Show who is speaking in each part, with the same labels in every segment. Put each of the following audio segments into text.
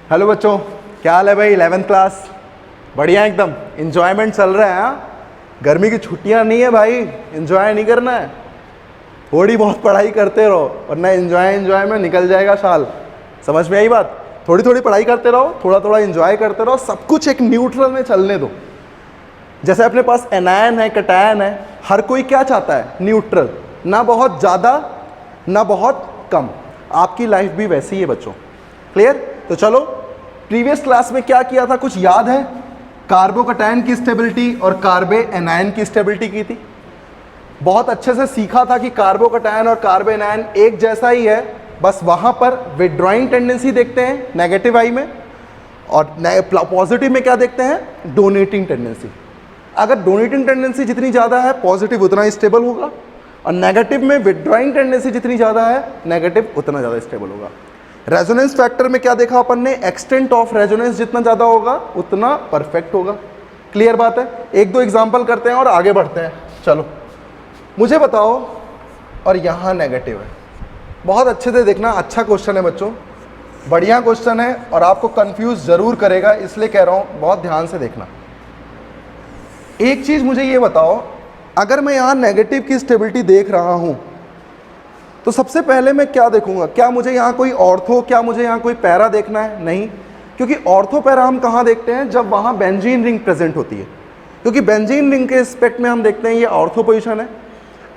Speaker 1: Hello बच्चों, क्या हाल है भाई? 11th क्लास बढ़िया, एकदम इंजॉयमेंट चल रहा है। हाँ, गर्मी की छुट्टियां नहीं है भाई, इंजॉय नहीं करना है, थोड़ी बहुत पढ़ाई करते रहो वरना एंजॉय में निकल जाएगा साल। समझ में आई बात? थोड़ी थोड़ी पढ़ाई करते रहो, थोड़ा थोड़ा एंजॉय करते रहो, सब कुछ एक न्यूट्रल में चलने दो। जैसे अपने पास एनायन है, कटायन है, हर कोई क्या चाहता है? न्यूट्रल, ना बहुत ज़्यादा ना बहुत कम। आपकी लाइफ भी वैसी ही है बच्चों। क्लियर? तो चलो, प्रीवियस क्लास में क्या किया था कुछ याद है? कार्बोकटायन की स्टेबिलिटी और कार्बे एनायन की स्टेबिलिटी की थी। बहुत अच्छे से सीखा था कि कार्बोकटायन और कार्बे एनायन एक जैसा ही है, बस वहाँ पर विड्रॉइंग टेंडेंसी देखते हैं नेगेटिव आई में, और पॉजिटिव में क्या देखते हैं? Donating tendency. अगर डोनेटिंग टेंडेंसी जितनी ज़्यादा है पॉजिटिव उतना स्टेबल होगा, और नेगेटिव में विड्रॉइंग टेंडेंसी जितनी ज़्यादा है नेगेटिव उतना ज़्यादा स्टेबल होगा। रेजोनेंस फैक्टर में क्या देखा अपन ने? एक्सटेंट ऑफ रेजोनेंस जितना ज़्यादा होगा उतना परफेक्ट होगा। क्लियर बात है? एक दो एग्जांपल करते हैं और आगे बढ़ते हैं। चलो मुझे बताओ, और यहाँ नेगेटिव है, बहुत अच्छे से देखना, अच्छा क्वेश्चन है बच्चों, बढ़िया क्वेश्चन है और आपको कंफ्यूज जरूर करेगा, इसलिए कह रहा हूँ बहुत ध्यान से देखना। एक चीज़ मुझे ये बताओ, अगर मैं यहाँ नेगेटिव की स्टेबिलिटी देख रहा हूँ तो सबसे पहले मैं क्या देखूंगा? क्या मुझे यहाँ कोई ऑर्थो, क्या मुझे यहाँ कोई पैरा देखना है? नहीं, क्योंकि ऑर्थो पैरा हम कहाँ देखते हैं? जब वहाँ बेंजीन रिंग प्रेजेंट होती है, क्योंकि बेंजीन रिंग के रिस्पेक्ट में हम देखते हैं ये ऑर्थो पोजीशन है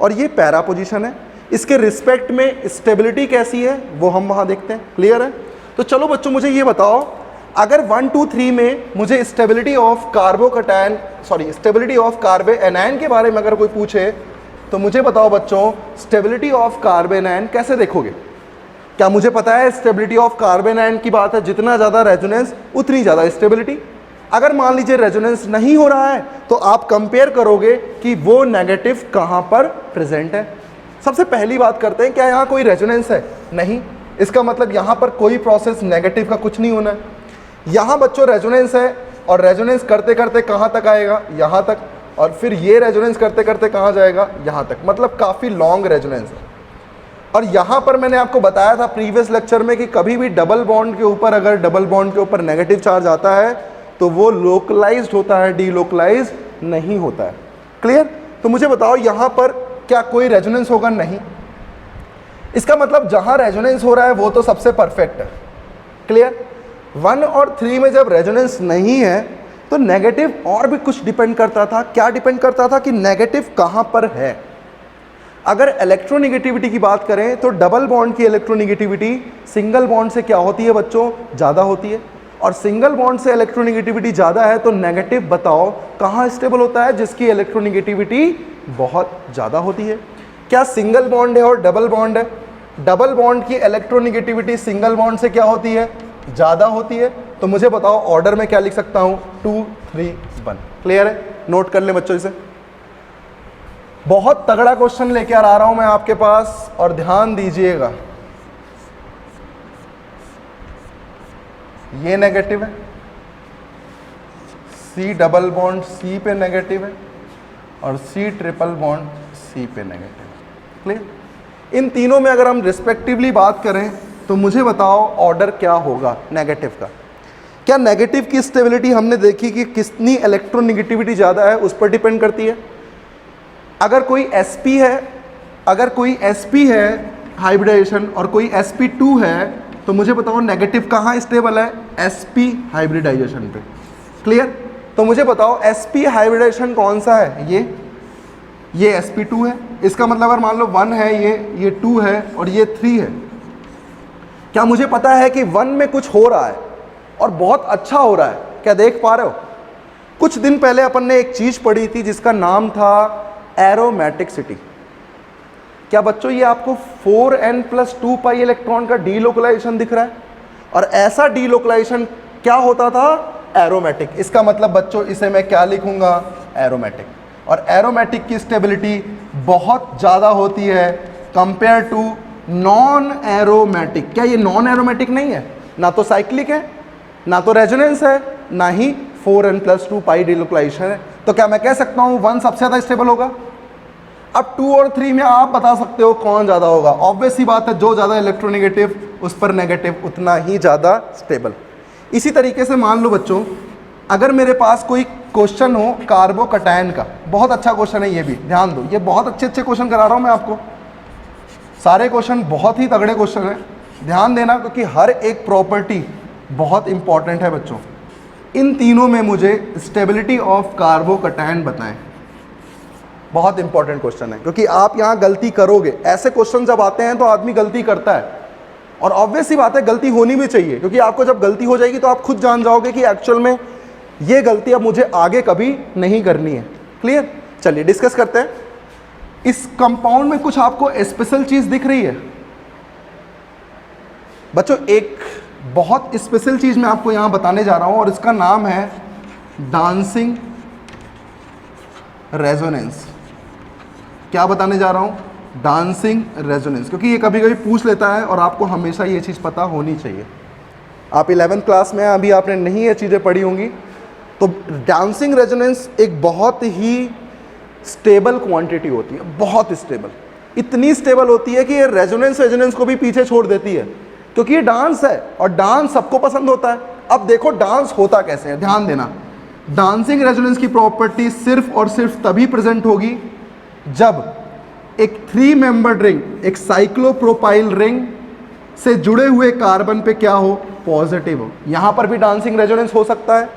Speaker 1: और ये पैरा पोजीशन है। इसके रिस्पेक्ट में स्टेबिलिटी कैसी है वो हम वहाँ देखते हैं। क्लियर है? तो चलो बच्चों मुझे ये बताओ, अगर 1 2 3 में मुझे stability of carbocation stability of carbanion के बारे में अगर कोई पूछे तो मुझे बताओ बच्चों, स्टेबिलिटी ऑफ कार्बे एनायन कैसे देखोगे? क्या मुझे पता है स्टेबिलिटी ऑफ कार्बे एनायन की बात है, जितना ज़्यादा रेजोनेंस उतनी ज़्यादा स्टेबिलिटी। अगर मान लीजिए रेजोनेंस नहीं हो रहा है तो आप कंपेयर करोगे कि वो नेगेटिव कहाँ पर प्रेजेंट है। सबसे पहली बात करते हैं, क्या यहाँ कोई रेजोनेंस है? नहीं, इसका मतलब यहाँ पर कोई प्रोसेस नेगेटिव का कुछ नहीं होना है। यहाँ बच्चों रेजोनेंस है, और रेजोनेंस करते करते कहाँ तक आएगा? यहाँ तक, और फिर ये रेजोनेंस करते करते कहाँ जाएगा? यहाँ तक, मतलब काफ़ी लॉन्ग रेजोनेंस है। और यहाँ पर मैंने आपको बताया था प्रीवियस लेक्चर में कि कभी भी डबल बॉन्ड के ऊपर, अगर डबल बॉन्ड के ऊपर नेगेटिव चार्ज आता है तो वो लोकलाइज्ड होता है, डीलोकलाइज्ड नहीं होता है। क्लियर? तो मुझे बताओ यहाँ पर क्या कोई रेजोनेंस होगा? नहीं। इसका मतलब जहाँ रेजोनेंस हो रहा है वो तो सबसे परफेक्ट है। क्लियर? 1 और 3 में जब रेजोनेंस नहीं है तो नेगेटिव और भी कुछ डिपेंड करता था। क्या डिपेंड करता था? कि नेगेटिव कहाँ पर है। अगर इलेक्ट्रोनेगेटिविटी की बात करें तो डबल बॉन्ड की इलेक्ट्रोनेगेटिविटी सिंगल बॉन्ड से क्या होती है बच्चों? ज़्यादा होती है। और सिंगल बॉन्ड से इलेक्ट्रोनेगेटिविटी ज़्यादा है तो नेगेटिव बताओ कहाँ स्टेबल होता है? जिसकी इलेक्ट्रोनेगेटिविटी बहुत ज़्यादा होती है। क्या सिंगल बॉन्ड है और डबल बॉन्ड है? डबल बॉन्ड की इलेक्ट्रोनेगेटिविटी सिंगल बॉन्ड से क्या होती है? ज़्यादा होती है। तो मुझे बताओ ऑर्डर में क्या लिख सकता हूँ? 2 3 1। क्लियर है? नोट कर लें बच्चों इसे। बहुत तगड़ा क्वेश्चन लेके आ रहा हूं मैं आपके पास, और ध्यान दीजिएगा। ये नेगेटिव है, C डबल बॉन्ड C पे नेगेटिव है, और C ट्रिपल बॉन्ड C पे नेगेटिव है। क्लियर? इन तीनों में अगर हम रिस्पेक्टिवली बात करें तो मुझे बताओ ऑर्डर क्या होगा नेगेटिव का? क्या नेगेटिव की स्टेबिलिटी हमने देखी कि कितनी इलेक्ट्रोनेगेटिविटी ज़्यादा है उस पर डिपेंड करती है। अगर कोई sp है हाइब्रिडाइजेशन और कोई sp2 है तो मुझे बताओ नेगेटिव कहाँ स्टेबल है? sp हाइब्रिडाइजेशन पे। क्लियर? तो मुझे बताओ sp हाइब्रिडाइजेशन कौन सा है? ये sp2 है। इसका मतलब अगर मान लो 1 है, ये 2 है और ये 3 है। क्या मुझे पता है कि 1 में कुछ हो रहा है और बहुत अच्छा हो रहा है? क्या देख पा रहे हो? कुछ दिन पहले अपन ने एक चीज पढ़ी थी जिसका नाम था एरोमेटिसिटी। क्या बच्चों ये आपको 4n+2 पाई इलेक्ट्रॉन का डीलोकलाइजेशन दिख रहा है? और ऐसा डीलोकलाइजेशन क्या होता था? एरोमेटिक। इसका मतलब बच्चों इसे मैं क्या लिखूंगा? एरोमेटिक। और एरोमेटिक की स्टेबिलिटी बहुत ज़्यादा होती है कंपेयर टू नॉन एरोमेटिक। क्या ये नॉन एरोमेटिक नहीं है? ना तो साइक्लिक है, ना तो रेजोनेंस है, ना ही 4n+2 पाई डीलोकलाइजेशन है। तो क्या मैं कह सकता हूँ 1 सबसे ज़्यादा स्टेबल होगा? अब 2 और 3 में आप बता सकते हो कौन ज़्यादा होगा। ऑब्वियस सी बात है, जो ज़्यादा इलेक्ट्रोनेगेटिव उस पर नेगेटिव उतना ही ज़्यादा स्टेबल। इसी तरीके से मान लो बच्चों, अगर मेरे पास कोई क्वेश्चन हो कार्बोकैटायन का, बहुत अच्छा क्वेश्चन है ये भी, ध्यान दो, ये बहुत अच्छे अच्छे क्वेश्चन करा रहा हूँ मैं आपको, सारे क्वेश्चन बहुत ही तगड़े क्वेश्चन हैं, ध्यान देना, क्योंकि हर एक प्रॉपर्टी बहुत इंपॉर्टेंट है बच्चों। इन तीनों में मुझे स्टेबिलिटी ऑफ कार्बोकैटायन बताएं। बहुत इंपॉर्टेंट क्वेश्चन है, क्योंकि आप यहाँ गलती करोगे, ऐसे क्वेश्चन जब आते हैं तो आदमी गलती करता है, और ऑब्वियस सी बात है गलती होनी भी चाहिए, क्योंकि आपको जब गलती हो जाएगी तो आप खुद जान जाओगे कि एक्चुअल में ये गलती अब मुझे आगे कभी नहीं करनी है। क्लियर? चलिए डिस्कस करते हैं। इस कंपाउंड में कुछ आपको स्पेशल चीज दिख रही है बच्चों? एक बहुत स्पेशल चीज मैं आपको यहां बताने जा रहा हूं, और इसका नाम है डांसिंग रेजोनेंस। क्या बताने जा रहा हूं? डांसिंग रेजोनेंस, क्योंकि ये कभी कभी पूछ लेता है और आपको हमेशा ये चीज़ पता होनी चाहिए। आप 11th क्लास में, अभी आपने नहीं ये चीज़ें पढ़ी होंगी, तो डांसिंग रेजोनेंस एक बहुत ही स्टेबल क्वांटिटी होती है, बहुत स्टेबल, इतनी स्टेबल होती है कि ये रेजोनेंस को भी पीछे छोड़ देती है, क्योंकि ये डांस है और डांस सबको पसंद होता है। अब देखो डांस होता कैसे है, ध्यान देना। डांसिंग रेजोनेंस की प्रॉपर्टी सिर्फ और सिर्फ तभी प्रेजेंट होगी जब एक 3 मेंबर्ड रिंग, एक साइक्लोप्रोपाइल रिंग से जुड़े हुए कार्बन पे क्या हो? पॉजिटिव हो। यहां पर भी डांसिंग रेजोनेंस हो सकता है।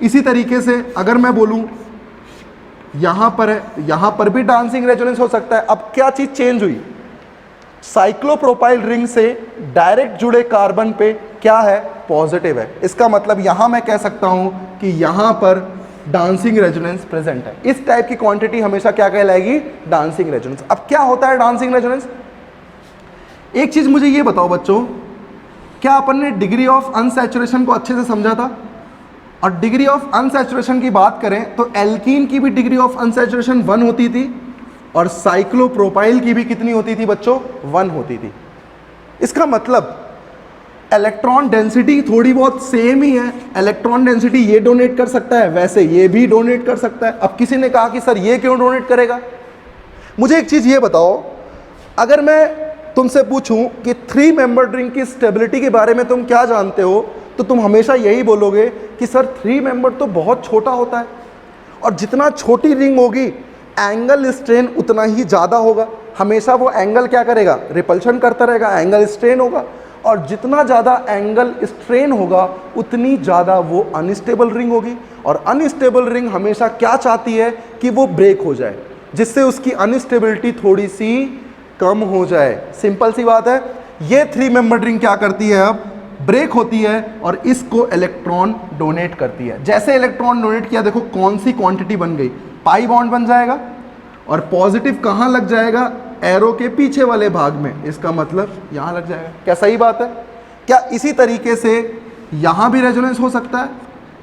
Speaker 1: इसी तरीके से अगर मैं बोलूं यहां पर है, यहां पर भी डांसिंग रेजोनेंस हो सकता है। अब क्या चीज चेंज हुई? साइक्लोप्रोपाइल रिंग से डायरेक्ट जुड़े कार्बन पे क्या है? पॉजिटिव है। इसका मतलब यहां मैं कह सकता हूं कि यहां पर डांसिंग रेजोनेंस प्रेजेंट है। इस टाइप की क्वांटिटी हमेशा क्या कहलाएगी? Dancing resonance. अब क्या होता है डांसिंग रेजोनेंस? एक चीज मुझे ये बताओ बच्चों, क्या अपन ने डिग्री ऑफ अनसैचुरेशन को अच्छे से समझा था? और डिग्री ऑफ अनसैचुरेशन की बात करें तो एल्कीन की भी डिग्री ऑफ अनसैचुरेशन 1 होती थी, और साइक्लोप्रोपाइल की भी कितनी होती थी बच्चों? 1 होती थी। इसका मतलब इलेक्ट्रॉन डेंसिटी थोड़ी बहुत सेम ही है। इलेक्ट्रॉन डेंसिटी ये डोनेट कर सकता है, वैसे ये भी डोनेट कर सकता है। अब किसी ने कहा कि सर ये क्यों डोनेट करेगा? मुझे एक चीज ये बताओ, अगर मैं तुमसे पूछूं कि 3 मेंबर्ड रिंग की स्टेबिलिटी के बारे में तुम क्या जानते हो, तो तुम हमेशा यही बोलोगे कि सर 3 मेंबर तो बहुत छोटा होता है, और जितना छोटी रिंग होगी एंगल स्ट्रेन उतना ही ज़्यादा होगा। हमेशा वो एंगल क्या करेगा? रिपल्शन करता रहेगा, एंगल स्ट्रेन होगा, और जितना ज़्यादा एंगल स्ट्रेन होगा उतनी ज़्यादा वो अनस्टेबल रिंग होगी। और अनस्टेबल रिंग हमेशा क्या चाहती है? कि वो ब्रेक हो जाए, जिससे उसकी अनस्टेबिलिटी थोड़ी सी कम हो जाए। सिंपल सी बात है। ये 3 मेंबर्ड रिंग क्या करती है? अब ब्रेक होती है और इसको इलेक्ट्रॉन डोनेट करती है। जैसे इलेक्ट्रॉन डोनेट किया, देखो कौन सी क्वांटिटी बन गई? पाई बॉन्ड बन जाएगा, और पॉजिटिव कहाँ लग जाएगा? एरो के पीछे वाले भाग में। इसका मतलब यहाँ लग जाएगा। क्या सही बात है? क्या इसी तरीके से यहाँ भी रेजोनेंस हो सकता है?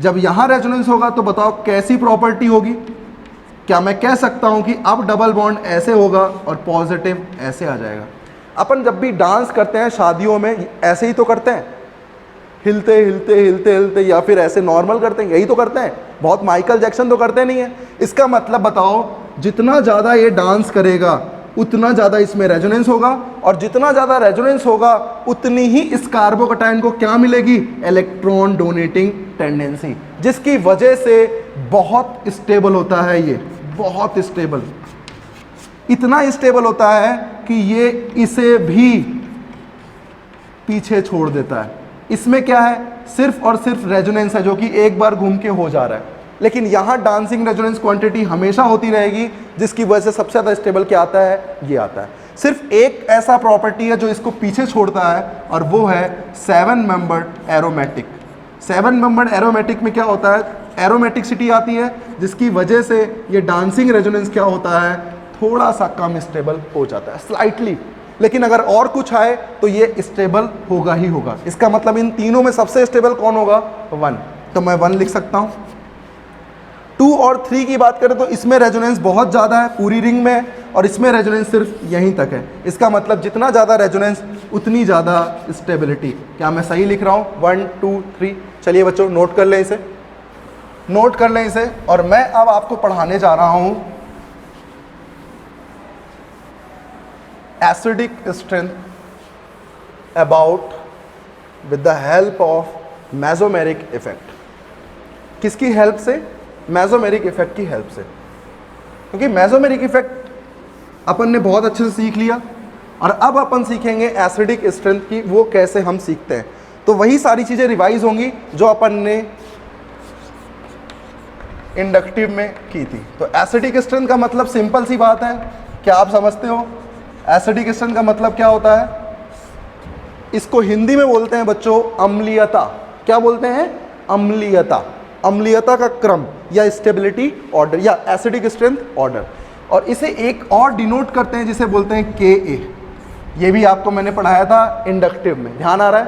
Speaker 1: जब यहाँ रेजोनेंस होगा तो बताओ कैसी प्रॉपर्टी होगी? क्या मैं कह सकता हूँ कि अब डबल बॉन्ड ऐसे होगा और पॉजिटिव ऐसे आ जाएगा? अपन जब भी डांस करते हैं शादियों में ऐसे ही तो करते हैं, हिलते हिलते हिलते हिलते, या फिर ऐसे नॉर्मल करते हैं, यही तो करते हैं। बहुत माइकल जैक्सन तो करते नहीं है। इसका मतलब बताओ, जितना ज़्यादा ये डांस करेगा उतना ज़्यादा इसमें रेजोनेंस होगा, और जितना ज़्यादा रेजोनेंस होगा उतनी ही इस कार्बोकैटायन को क्या मिलेगी? इलेक्ट्रॉन डोनेटिंग टेंडेंसी, जिसकी वजह से बहुत स्टेबल होता है। ये बहुत स्टेबल, इतना स्टेबल होता है कि ये इसे भी पीछे छोड़ देता है। इसमें क्या है? सिर्फ और सिर्फ रेजोनेंस है, जो कि एक बार घूम के हो जा रहा है। लेकिन यहाँ डांसिंग रेजोनेंस क्वांटिटी हमेशा होती रहेगी, जिसकी वजह से सबसे ज़्यादा स्टेबल क्या आता है? ये आता है। सिर्फ एक ऐसा प्रॉपर्टी है जो इसको पीछे छोड़ता है, और वो है 7 मेंबर्ड एरोमेटिक। 7 मेंबर्ड एरोमेटिक में क्या होता है? एरोमेटिसिटी आती है, जिसकी वजह से ये डांसिंग रेजोनेंस क्या होता है? थोड़ा सा कम स्टेबल हो जाता है, स्लाइटली। लेकिन अगर और कुछ आए तो ये स्टेबल होगा ही होगा। इसका मतलब इन तीनों में सबसे स्टेबल कौन होगा? 1। तो मैं 1 लिख सकता हूँ। 2 और 3 की बात करें तो इसमें रेजोनेंस बहुत ज़्यादा है पूरी रिंग में, और इसमें रेजोनेंस सिर्फ यहीं तक है। इसका मतलब जितना ज़्यादा रेजोनेंस उतनी ज़्यादा स्टेबिलिटी। क्या मैं सही लिख रहा हूँ? 1 2 3। चलिए बच्चों नोट कर लें इसे, नोट कर लें इसे। और मैं अब आपको पढ़ाने जा रहा हूँ acidic strength about with the help of mesomeric effect. किसकी हेल्प से? मेसोमेरिक इफेक्ट की हेल्प से। क्योंकि मेसोमेरिक इफेक्ट अपन ने बहुत अच्छे से सीख लिया और अब अपन सीखेंगे एसिडिक स्ट्रेंथ की, वो कैसे हम सीखते हैं। तो वही सारी चीज़ें रिवाइज होंगी जो अपन ने इंडक्टिव में की थी। तो एसिडिक स्ट्रेंथ का मतलब सिंपल सी बात है, क्या आप समझते हो? एसिडिक स्ट्रेंथ का मतलब क्या होता है? इसको हिंदी में बोलते हैं बच्चों अम्लीयता। क्या बोलते हैं? अम्लीयता। अम्लीयता का क्रम या स्टेबिलिटी ऑर्डर या एसिडिक स्ट्रेंथ ऑर्डर। और इसे एक और डिनोट करते हैं जिसे बोलते हैं Ka। ये भी आपको मैंने पढ़ाया था इंडक्टिव में, ध्यान आ रहा है?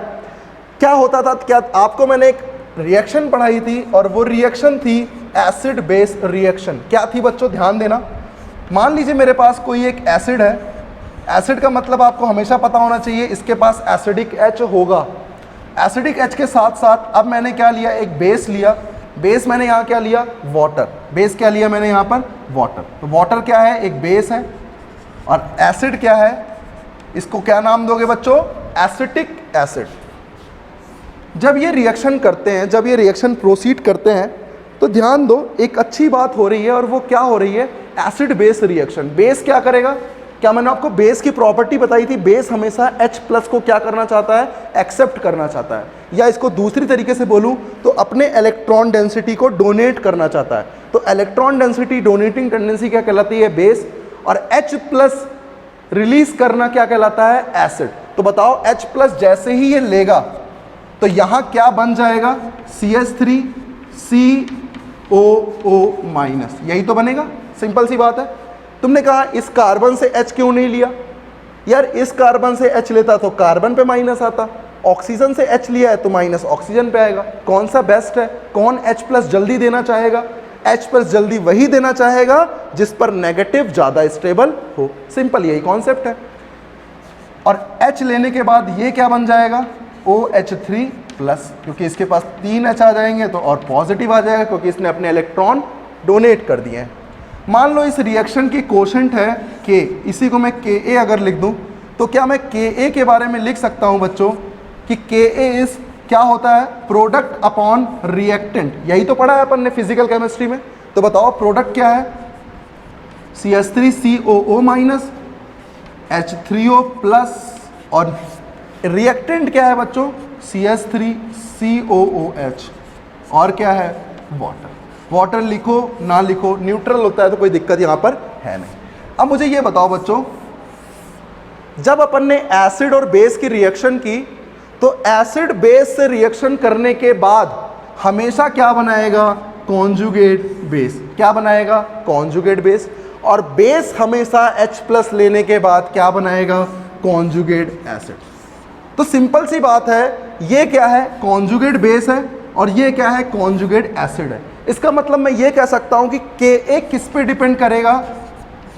Speaker 1: क्या होता था, क्या आपको मैंने एक रिएक्शन पढ़ाई थी और वो रिएक्शन थी एसिड बेस रिएक्शन। क्या थी बच्चों? ध्यान देना। मान लीजिए मेरे पास कोई एक एसिड है। एसिड का मतलब आपको हमेशा पता होना चाहिए, इसके पास एसिडिक H होगा। एसिडिक H के साथ साथ अब मैंने क्या लिया? एक बेस लिया। बेस मैंने यहाँ क्या लिया? वाटर। बेस क्या लिया मैंने यहाँ पर? वाटर। तो वाटर क्या है? एक बेस है। और एसिड क्या है? इसको क्या नाम दोगे बच्चों? Acetic acid. जब ये रिएक्शन करते हैं, जब ये रिएक्शन प्रोसीड करते हैं, तो ध्यान दो, एक अच्छी बात हो रही है और वो क्या हो रही है? Acid base reaction. बेस क्या करेगा? क्या मैंने आपको बेस की प्रॉपर्टी बताई थी? बेस हमेशा H+ को क्या करना चाहता है? एक्सेप्ट करना चाहता है, या इसको दूसरी तरीके से बोलूं तो अपने इलेक्ट्रॉन डेंसिटी को डोनेट करना चाहता है। तो इलेक्ट्रॉन डेंसिटी डोनेटिंग टेंडेंसी क्या कहलाती है? बेस। और H+ रिलीज करना क्या कहलाता है? एसिड। तो बताओ H+ जैसे ही ये लेगा तो यहां क्या बन जाएगा? CH3 COO-। यही तो बनेगा, सिंपल सी बात है। तुमने कहा इस कार्बन से H क्यों नहीं लिया? यार इस कार्बन से H लेता तो कार्बन पे माइनस आता, ऑक्सीजन से H लिया है तो माइनस ऑक्सीजन पे आएगा। कौन सा बेस्ट है? कौन H+ जल्दी देना चाहेगा? H+ जल्दी वही देना चाहेगा जिस पर नेगेटिव ज़्यादा स्टेबल हो। सिंपल यही कॉन्सेप्ट है। और H लेने के बाद ये क्या बन जाएगा? OH3+, क्योंकि इसके पास 3 H आ जाएंगे तो और पॉजिटिव आ जाएगा क्योंकि इसने अपने इलेक्ट्रॉन डोनेट कर दिए हैं। मान लो इस रिएक्शन की कोशेंट है K, इसी को मैं Ka अगर लिख दूं तो क्या मैं Ka के बारे में लिख सकता हूं बच्चों कि Ka इज क्या होता है? Product upon reactant. यही तो पढ़ा है अपन ने फिजिकल केमिस्ट्री में। तो बताओ प्रोडक्ट क्या है? CH3COO- H3O+ और रिएक्टेंट क्या है बच्चों? CH3COOH और क्या है? वाटर। वाटर लिखो ना लिखो, न्यूट्रल होता है तो कोई दिक्कत यहाँ पर है नहीं। अब मुझे ये बताओ बच्चों, जब अपन ने एसिड और बेस की रिएक्शन की तो एसिड बेस से रिएक्शन करने के बाद हमेशा क्या बनाएगा? Conjugate base. क्या बनाएगा? Conjugate base. और बेस हमेशा H+ लेने के बाद क्या बनाएगा? Conjugate acid. तो सिंपल सी बात है, ये क्या है? कॉन्जुगेट बेस है और ये क्या है? कॉन्जुगेट एसिड है। इसका मतलब मैं ये कह सकता हूं कि Ka किस पे डिपेंड करेगा?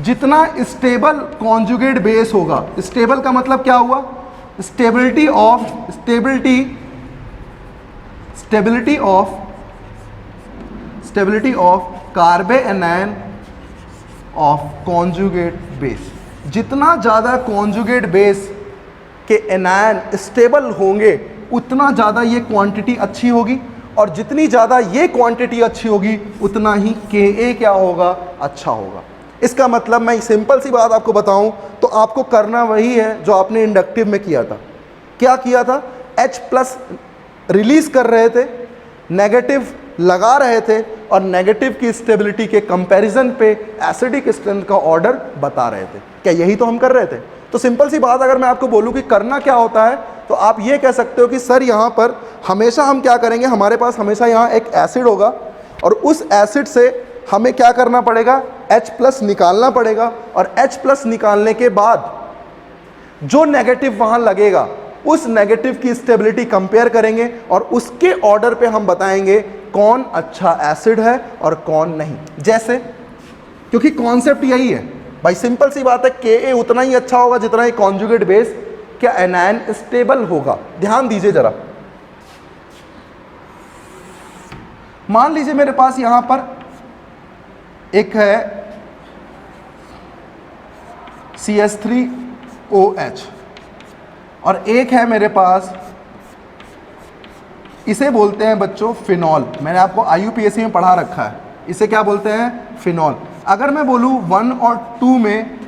Speaker 1: जितना स्टेबल कॉन्जुगेट बेस होगा। स्टेबल का मतलब क्या हुआ? Stability of carbanion of conjugate base. जितना ज़्यादा कॉन्जुगेट बेस के एनायन स्टेबल होंगे उतना ज़्यादा ये क्वांटिटी अच्छी होगी, और जितनी ज़्यादा ये क्वांटिटी अच्छी होगी उतना ही Ka क्या होगा? अच्छा होगा। इसका मतलब मैं सिंपल सी बात आपको बताऊं तो आपको करना वही है जो आपने इंडक्टिव में किया था। क्या किया था? H+ रिलीज कर रहे थे, नेगेटिव लगा रहे थे और नेगेटिव की स्टेबिलिटी के कंपैरिजन पे एसिडिक स्ट्रेंथ का ऑर्डर बता रहे थे। क्या यही तो हम कर रहे थे? तो सिंपल सी बात अगर मैं आपको बोलूं कि करना क्या होता है तो आप ये कह सकते हो कि सर यहाँ पर हमेशा हम क्या करेंगे? हमारे पास हमेशा यहाँ एक एसिड होगा और उस एसिड से हमें क्या करना पड़ेगा? H+ निकालना पड़ेगा, और H+ निकालने के बाद जो नेगेटिव वहाँ लगेगा उस नेगेटिव की स्टेबिलिटी कंपेयर करेंगे और उसके ऑर्डर पे हम बताएंगे कौन अच्छा एसिड है और कौन नहीं। जैसे, क्योंकि कॉन्सेप्ट यही है भाई, सिंपल सी बात है, Ka उतना ही अच्छा होगा जितना ही कॉन्जुगेट बेस क्या एनायन स्टेबल होगा। ध्यान दीजिए जरा, मान लीजिए मेरे पास यहां पर एक है CH3OH और एक है मेरे पास इसे बोलते हैं बच्चों फिनॉल। मैंने आपको IUPAC में पढ़ा रखा है, इसे क्या बोलते हैं, फिनॉल। अगर मैं बोलूँ 1 और 2 में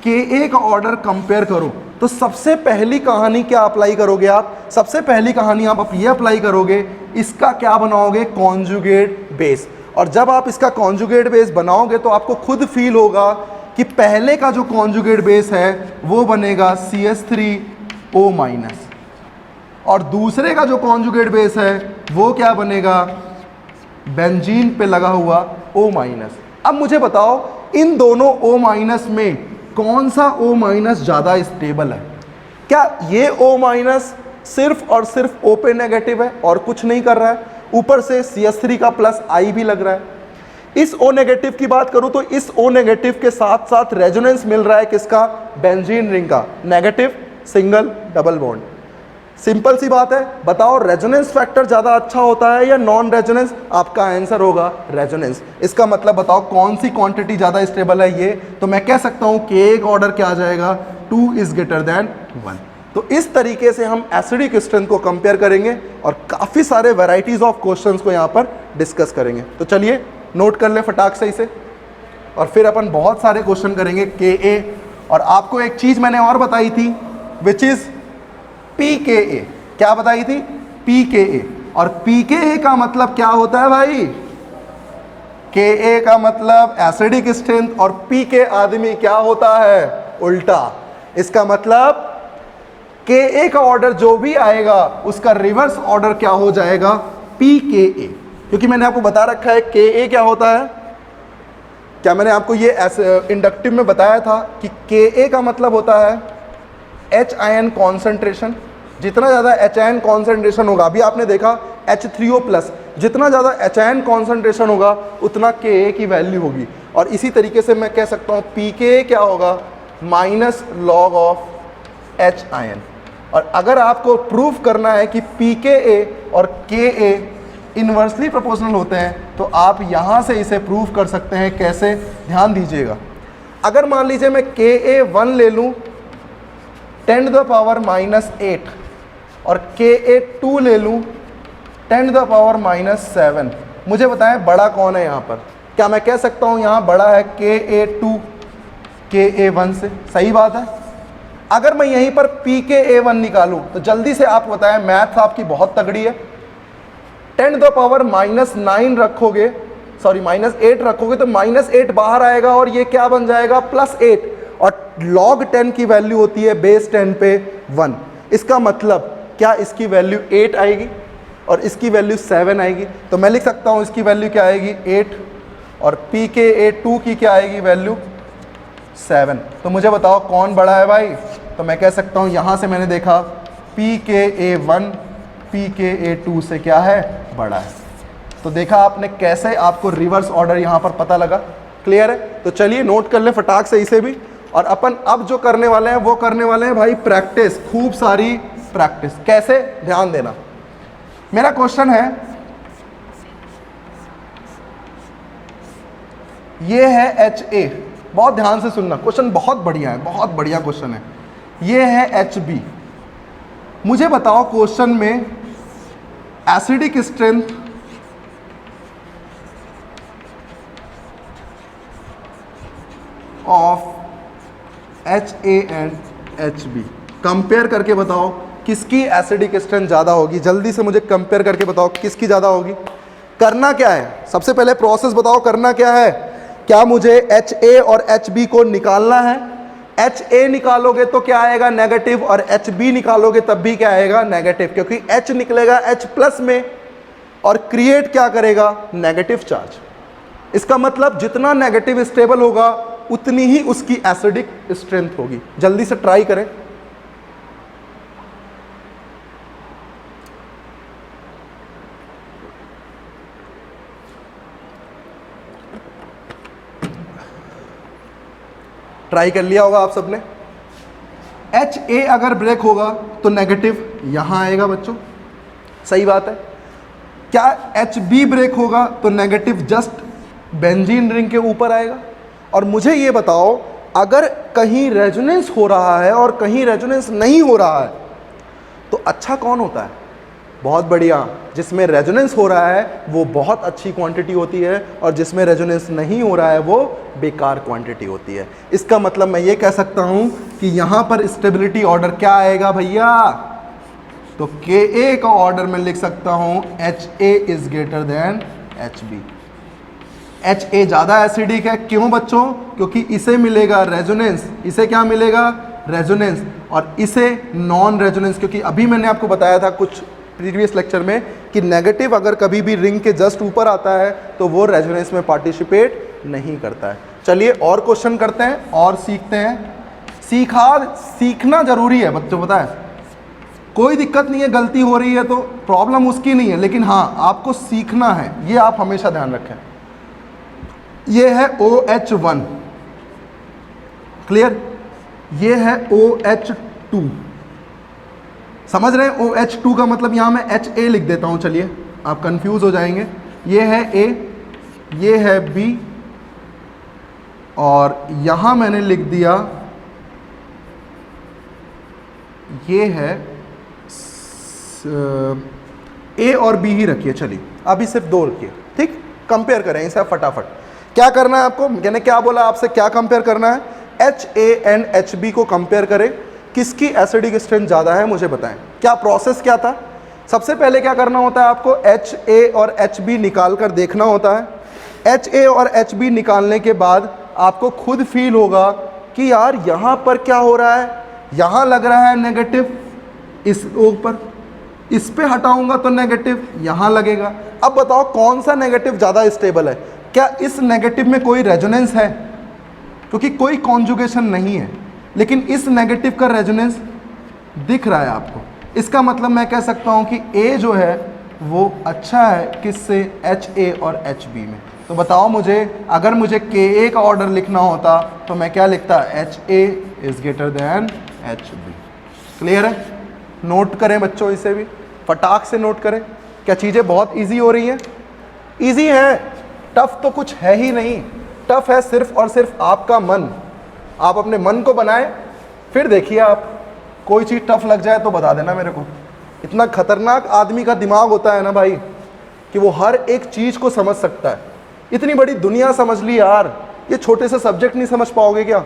Speaker 1: Ka का ऑर्डर कंपेयर करो तो सबसे पहली कहानी क्या अप्लाई करोगे आप, सबसे पहली कहानी आप ये अप्लाई करोगे, इसका क्या बनाओगे, कॉन्जुगेट बेस। और जब आप इसका कॉन्जुगेट बेस बनाओगे तो आपको खुद फील होगा कि पहले का जो कॉन्जुगेट बेस है वो बनेगा CH3O- और दूसरे का जो कॉन्जुगेट बेस है वो क्या बनेगा, बेंजीन पे लगा हुआ O-। अब मुझे बताओ इन दोनों O- में कौन सा O- ज़्यादा स्टेबल है। क्या ये O- सिर्फ और सिर्फ O पे नेगेटिव है और कुछ नहीं कर रहा है, ऊपर से CH3 का प्लस I भी लग रहा है। इस O नेगेटिव की बात करूं तो इस O नेगेटिव के साथ साथ रेजोनेंस मिल रहा है किसका, बेंजीन रिंग का, negative single double bond. Simple सी बात है, बताओ रेजोनेंस फैक्टर ज़्यादा अच्छा होता है या नॉन रेजोनेंस, आपका आंसर होगा रेजोनेंस। इसका मतलब बताओ कौन सी क्वांटिटी ज़्यादा स्टेबल है, ये तो मैं कह सकता हूँ Ka का ऑर्डर क्या आ जाएगा, 2 = 1। तो इस तरीके से हम एसिडिक स्ट्रेंथ को कंपेयर करेंगे और काफ़ी सारे वेराइटीज ऑफ क्वेश्चंस को यहाँ पर डिस्कस करेंगे। तो चलिए नोट कर ले फटाक से इसे, और फिर अपन बहुत सारे क्वेश्चन करेंगे Ka। और आपको एक चीज़ मैंने और बताई थी विच इज़ pKa। क्या बताई थी, pKa। और pKa का मतलब क्या होता है भाई, Ka का मतलब एसिडिक स्ट्रेंथ और pK आदमी क्या होता है, उल्टा। इसका मतलब Ka का ऑर्डर जो भी आएगा उसका रिवर्स ऑर्डर क्या हो जाएगा, pKa। क्योंकि मैंने आपको बता रखा है Ka क्या होता है, क्या मैंने आपको ये इंडक्टिव में बताया था कि Ka का मतलब होता है H आयन कॉन्सेंट्रेशन। जितना ज़्यादा H आयन कॉन्सेंट्रेशन होगा, अभी आपने देखा H3O+, जितना ज़्यादा H आयन कॉन्सेंट्रेशन होगा उतना Ka की वैल्यू होगी। और इसी तरीके से मैं कह सकता हूँ pKa क्या होगा, -log ऑफ H आयन। और अगर आपको प्रूफ करना है कि pKa और Ka इन्वर्सली प्रोपोर्शनल होते हैं तो आप यहाँ से इसे प्रूफ कर सकते हैं। कैसे, ध्यान दीजिएगा। अगर मान लीजिए मैं Ka1 ले लूँ 10⁻⁻8 और Ka2 ले लूँ 10⁻⁻7, मुझे बताएं बड़ा कौन है यहाँ पर। क्या मैं कह सकता हूँ यहाँ बड़ा है Ka2 Ka1 से, सही बात है। अगर मैं यहीं पर pKa1 निकालूं तो जल्दी से आप बताएं, मैथ्स आपकी बहुत तगड़ी है। 10⁻⁻9 रखोगे, सॉरी -8 रखोगे तो -8 बाहर आएगा और ये क्या बन जाएगा, +8। और log 10 की वैल्यू होती है बेस 10 पे 1। इसका मतलब क्या इसकी वैल्यू 8 आएगी और इसकी वैल्यू 7 आएगी। तो मैं लिख सकता हूँ इसकी वैल्यू क्या आएगी, 8, और pKa2 की क्या आएगी वैल्यू, 7। तो मुझे बताओ कौन बड़ा है भाई। तो मैं कह सकता हूँ यहाँ से मैंने देखा pKa1 pKa2 से क्या है, बड़ा है। तो देखा आपने कैसे आपको रिवर्स ऑर्डर यहाँ पर पता लगा। क्लियर है। तो चलिए नोट कर ले फटाक से इसे भी। और अपन अब जो करने वाले हैं वो करने वाले हैं भाई प्रैक्टिस, खूब सारी प्रैक्टिस। कैसे, ध्यान देना। मेरा क्वेश्चन है, ये है HA, बहुत ध्यान से सुनना, क्वेश्चन बहुत बढ़िया है, बहुत बढ़िया क्वेश्चन है। ये है HB। मुझे बताओ क्वेश्चन में acidic strength of HA and HB compare करके बताओ किसकी एसिडिक स्ट्रेंथ ज़्यादा होगी। जल्दी से मुझे कंपेयर करके बताओ किसकी ज़्यादा होगी। करना क्या है, सबसे पहले प्रोसेस बताओ करना क्या है। क्या मुझे HA और HB को निकालना है। HA निकालोगे तो क्या आएगा, नेगेटिव, और HB निकालोगे तब भी क्या आएगा, नेगेटिव, क्योंकि H निकलेगा H+ में और क्रिएट क्या करेगा, नेगेटिव चार्ज। इसका मतलब जितना नेगेटिव स्टेबल होगा उतनी ही उसकी एसिडिक स्ट्रेंथ होगी। जल्दी से ट्राई करें। ट्राई कर लिया होगा आप सबने। HA अगर ब्रेक होगा तो नेगेटिव यहां आएगा बच्चों, सही बात है। क्या HB ब्रेक होगा तो नेगेटिव जस्ट बेंजीन रिंग के ऊपर आएगा। और मुझे ये बताओ, अगर कहीं रेजोनेंस हो रहा है और कहीं रेजोनेंस नहीं हो रहा है तो अच्छा कौन होता है, बहुत बढ़िया। जिसमें रेजोनेंस हो रहा है वो बहुत अच्छी क्वांटिटी होती है, और जिसमें रेजोनेंस नहीं हो रहा है वो बेकार क्वांटिटी होती है। इसका मतलब मैं ये कह सकता हूं कि यहां पर स्टेबिलिटी ऑर्डर क्या आएगा भैया, तो Ka का ऑर्डर मैं लिख सकता हूं Ha is greater than Hb। Ha ज़्यादा एसिडिक है, क्यों बच्चों? क्योंकि इसे मिलेगा रेजोनेंस, इसे क्या मिलेगा? रेजोनेंस, और इसे नॉन रेजोनेंस। क्योंकि अभी मैंने आपको बताया था कुछ प्रीवियस लेक्चर में कि नेगेटिव अगर कभी भी रिंग के जस्ट ऊपर आता है तो वो रेजोनेंस में पार्टिसिपेट नहीं करता है। चलिए और क्वेश्चन करते हैं और सीखते हैं। सीखना जरूरी है बच्चों, पता है, कोई दिक्कत नहीं है, गलती हो रही है तो प्रॉब्लम उसकी नहीं है, लेकिन हाँ आपको सीखना है, ये आप हमेशा ध्यान रखें। ये है OH1, क्लियर? ये है OH2, समझ रहे हैं? OH2 का मतलब यहां मैं Ha लिख देता हूं, चलिए आप कंफ्यूज हो जाएंगे। ये है A, ये है B, और यहां मैंने लिख दिया ये है A और B ही रखिए। चलिए अभी सिर्फ 2 रखिए, ठीक? कंपेयर करें इसे फटाफट। क्या करना है आपको, मैंने क्या बोला आपसे, क्या कंपेयर करना है? Ha एंड Hb को कंपेयर करें, किसकी एसिडिक स्ट्रेंथ ज़्यादा है मुझे बताएं। क्या प्रोसेस क्या था? सबसे पहले क्या करना होता है आपको? Ha और Hb निकाल कर देखना होता है। Ha और Hb निकालने के बाद आपको खुद फील होगा कि यार यहाँ पर क्या हो रहा है, यहाँ लग रहा है नेगेटिव, इस ऊपर इस पे हटाऊंगा तो नेगेटिव यहाँ लगेगा। अब बताओ कौन सा नेगेटिव ज़्यादा स्टेबल है? क्या इस नेगेटिव में कोई रेजोनेंस है? क्योंकि कोई कॉन्जुगेशन नहीं है, लेकिन इस नेगेटिव का रेजोनेंस दिख रहा है आपको। इसका मतलब मैं कह सकता हूं कि A जो है वो अच्छा है किससे? Ha और Hb में। तो बताओ मुझे, अगर मुझे Ka का ऑर्डर लिखना होता तो मैं क्या लिखता? Ha is greater than Hb। Clear है? नोट करें बच्चों, इसे भी फटाक से नोट करें। क्या चीज़ें बहुत इजी हो रही हैं? इजी है, टफ तो कुछ है ही नहीं। टफ है सिर्फ और सिर्फ आपका मन। आप अपने मन को बनाएं, फिर देखिए आप कोई चीज़ टफ लग जाए तो बता देना मेरे को। इतना खतरनाक आदमी का दिमाग होता है ना भाई कि वो हर एक चीज़ को समझ सकता है। इतनी बड़ी दुनिया समझ ली यार, ये छोटे से सब्जेक्ट नहीं समझ पाओगे क्या?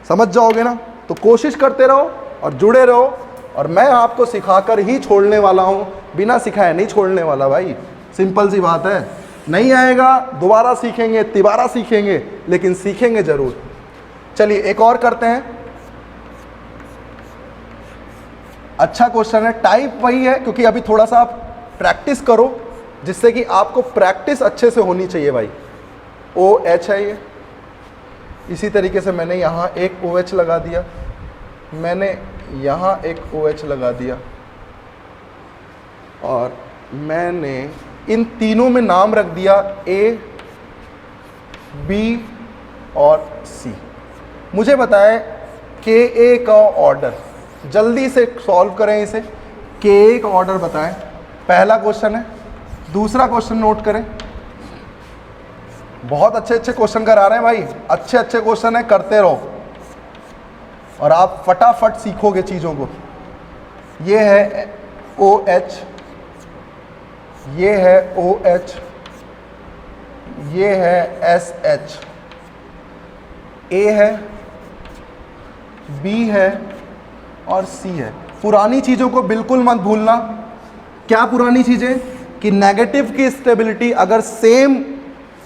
Speaker 1: समझ जाओगे ना? तो कोशिश करते रहो और जुड़े रहो, और मैं आपको सिखाकर ही छोड़ने वाला हूँ, बिना सिखाए नहीं छोड़ने वाला भाई। सिंपल सी बात है। नहीं आएगा दोबारा सीखेंगे, तिबारा सीखेंगे, लेकिन सीखेंगे जरूर। चलिए एक और करते हैं। अच्छा क्वेश्चन है, टाइप वही है, क्योंकि अभी थोड़ा सा आप प्रैक्टिस करो, जिससे कि आपको प्रैक्टिस अच्छे से होनी चाहिए भाई। OH है ये, इसी तरीके से मैंने यहाँ एक OH लगा दिया, मैंने यहाँ एक OH लगा दिया, और मैंने इन तीनों में नाम रख दिया A, B और C। मुझे बताएं Ka का ऑर्डर, जल्दी से सॉल्व करें इसे। Ka का ऑर्डर बताएं, पहला क्वेश्चन है। दूसरा क्वेश्चन नोट करें। बहुत अच्छे अच्छे क्वेश्चन करा रहे हैं भाई, अच्छे अच्छे क्वेश्चन है, करते रहो और आप फटाफट सीखोगे चीज़ों को। ये है OH, ये है OH, ये है SH, A है, B है और C है। पुरानी चीज़ों को बिल्कुल मत भूलना। क्या पुरानी चीज़ें? कि नेगेटिव की स्टेबिलिटी अगर सेम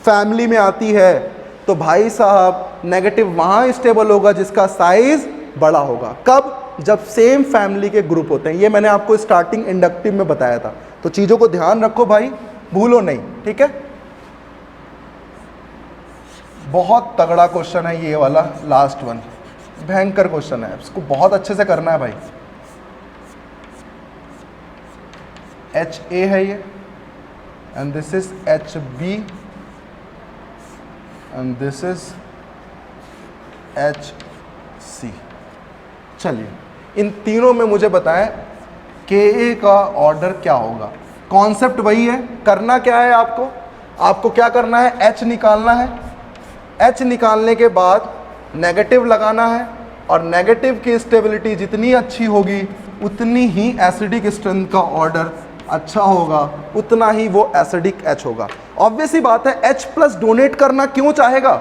Speaker 1: फैमिली में आती है तो भाई साहब नेगेटिव वहाँ स्टेबल होगा जिसका साइज बड़ा होगा। कब? जब सेम फैमिली के ग्रुप होते हैं। ये मैंने आपको स्टार्टिंग इंडक्टिव में बताया था। तो चीज़ों को ध्यान रखो भाई, भूलो नहीं, ठीक है? बहुत तगड़ा क्वेश्चन है ये वाला, लास्ट वन, भयंकर क्वेश्चन है, इसको बहुत अच्छे से करना है भाई। HA है ये, and this is HB, and this is HC। चलिए इन तीनों में मुझे बताएं Ka का ऑर्डर क्या होगा। कॉन्सेप्ट वही है, करना क्या है आपको? आपको क्या करना है? H निकालना है। H निकालने के बाद नेगेटिव लगाना है, और नेगेटिव की स्टेबिलिटी जितनी अच्छी होगी उतनी ही एसिडिक स्ट्रेंथ का ऑर्डर अच्छा होगा उतना ही वो एसिडिक H होगा। ऑब्वियस ही बात है, H+ डोनेट करना क्यों चाहेगा?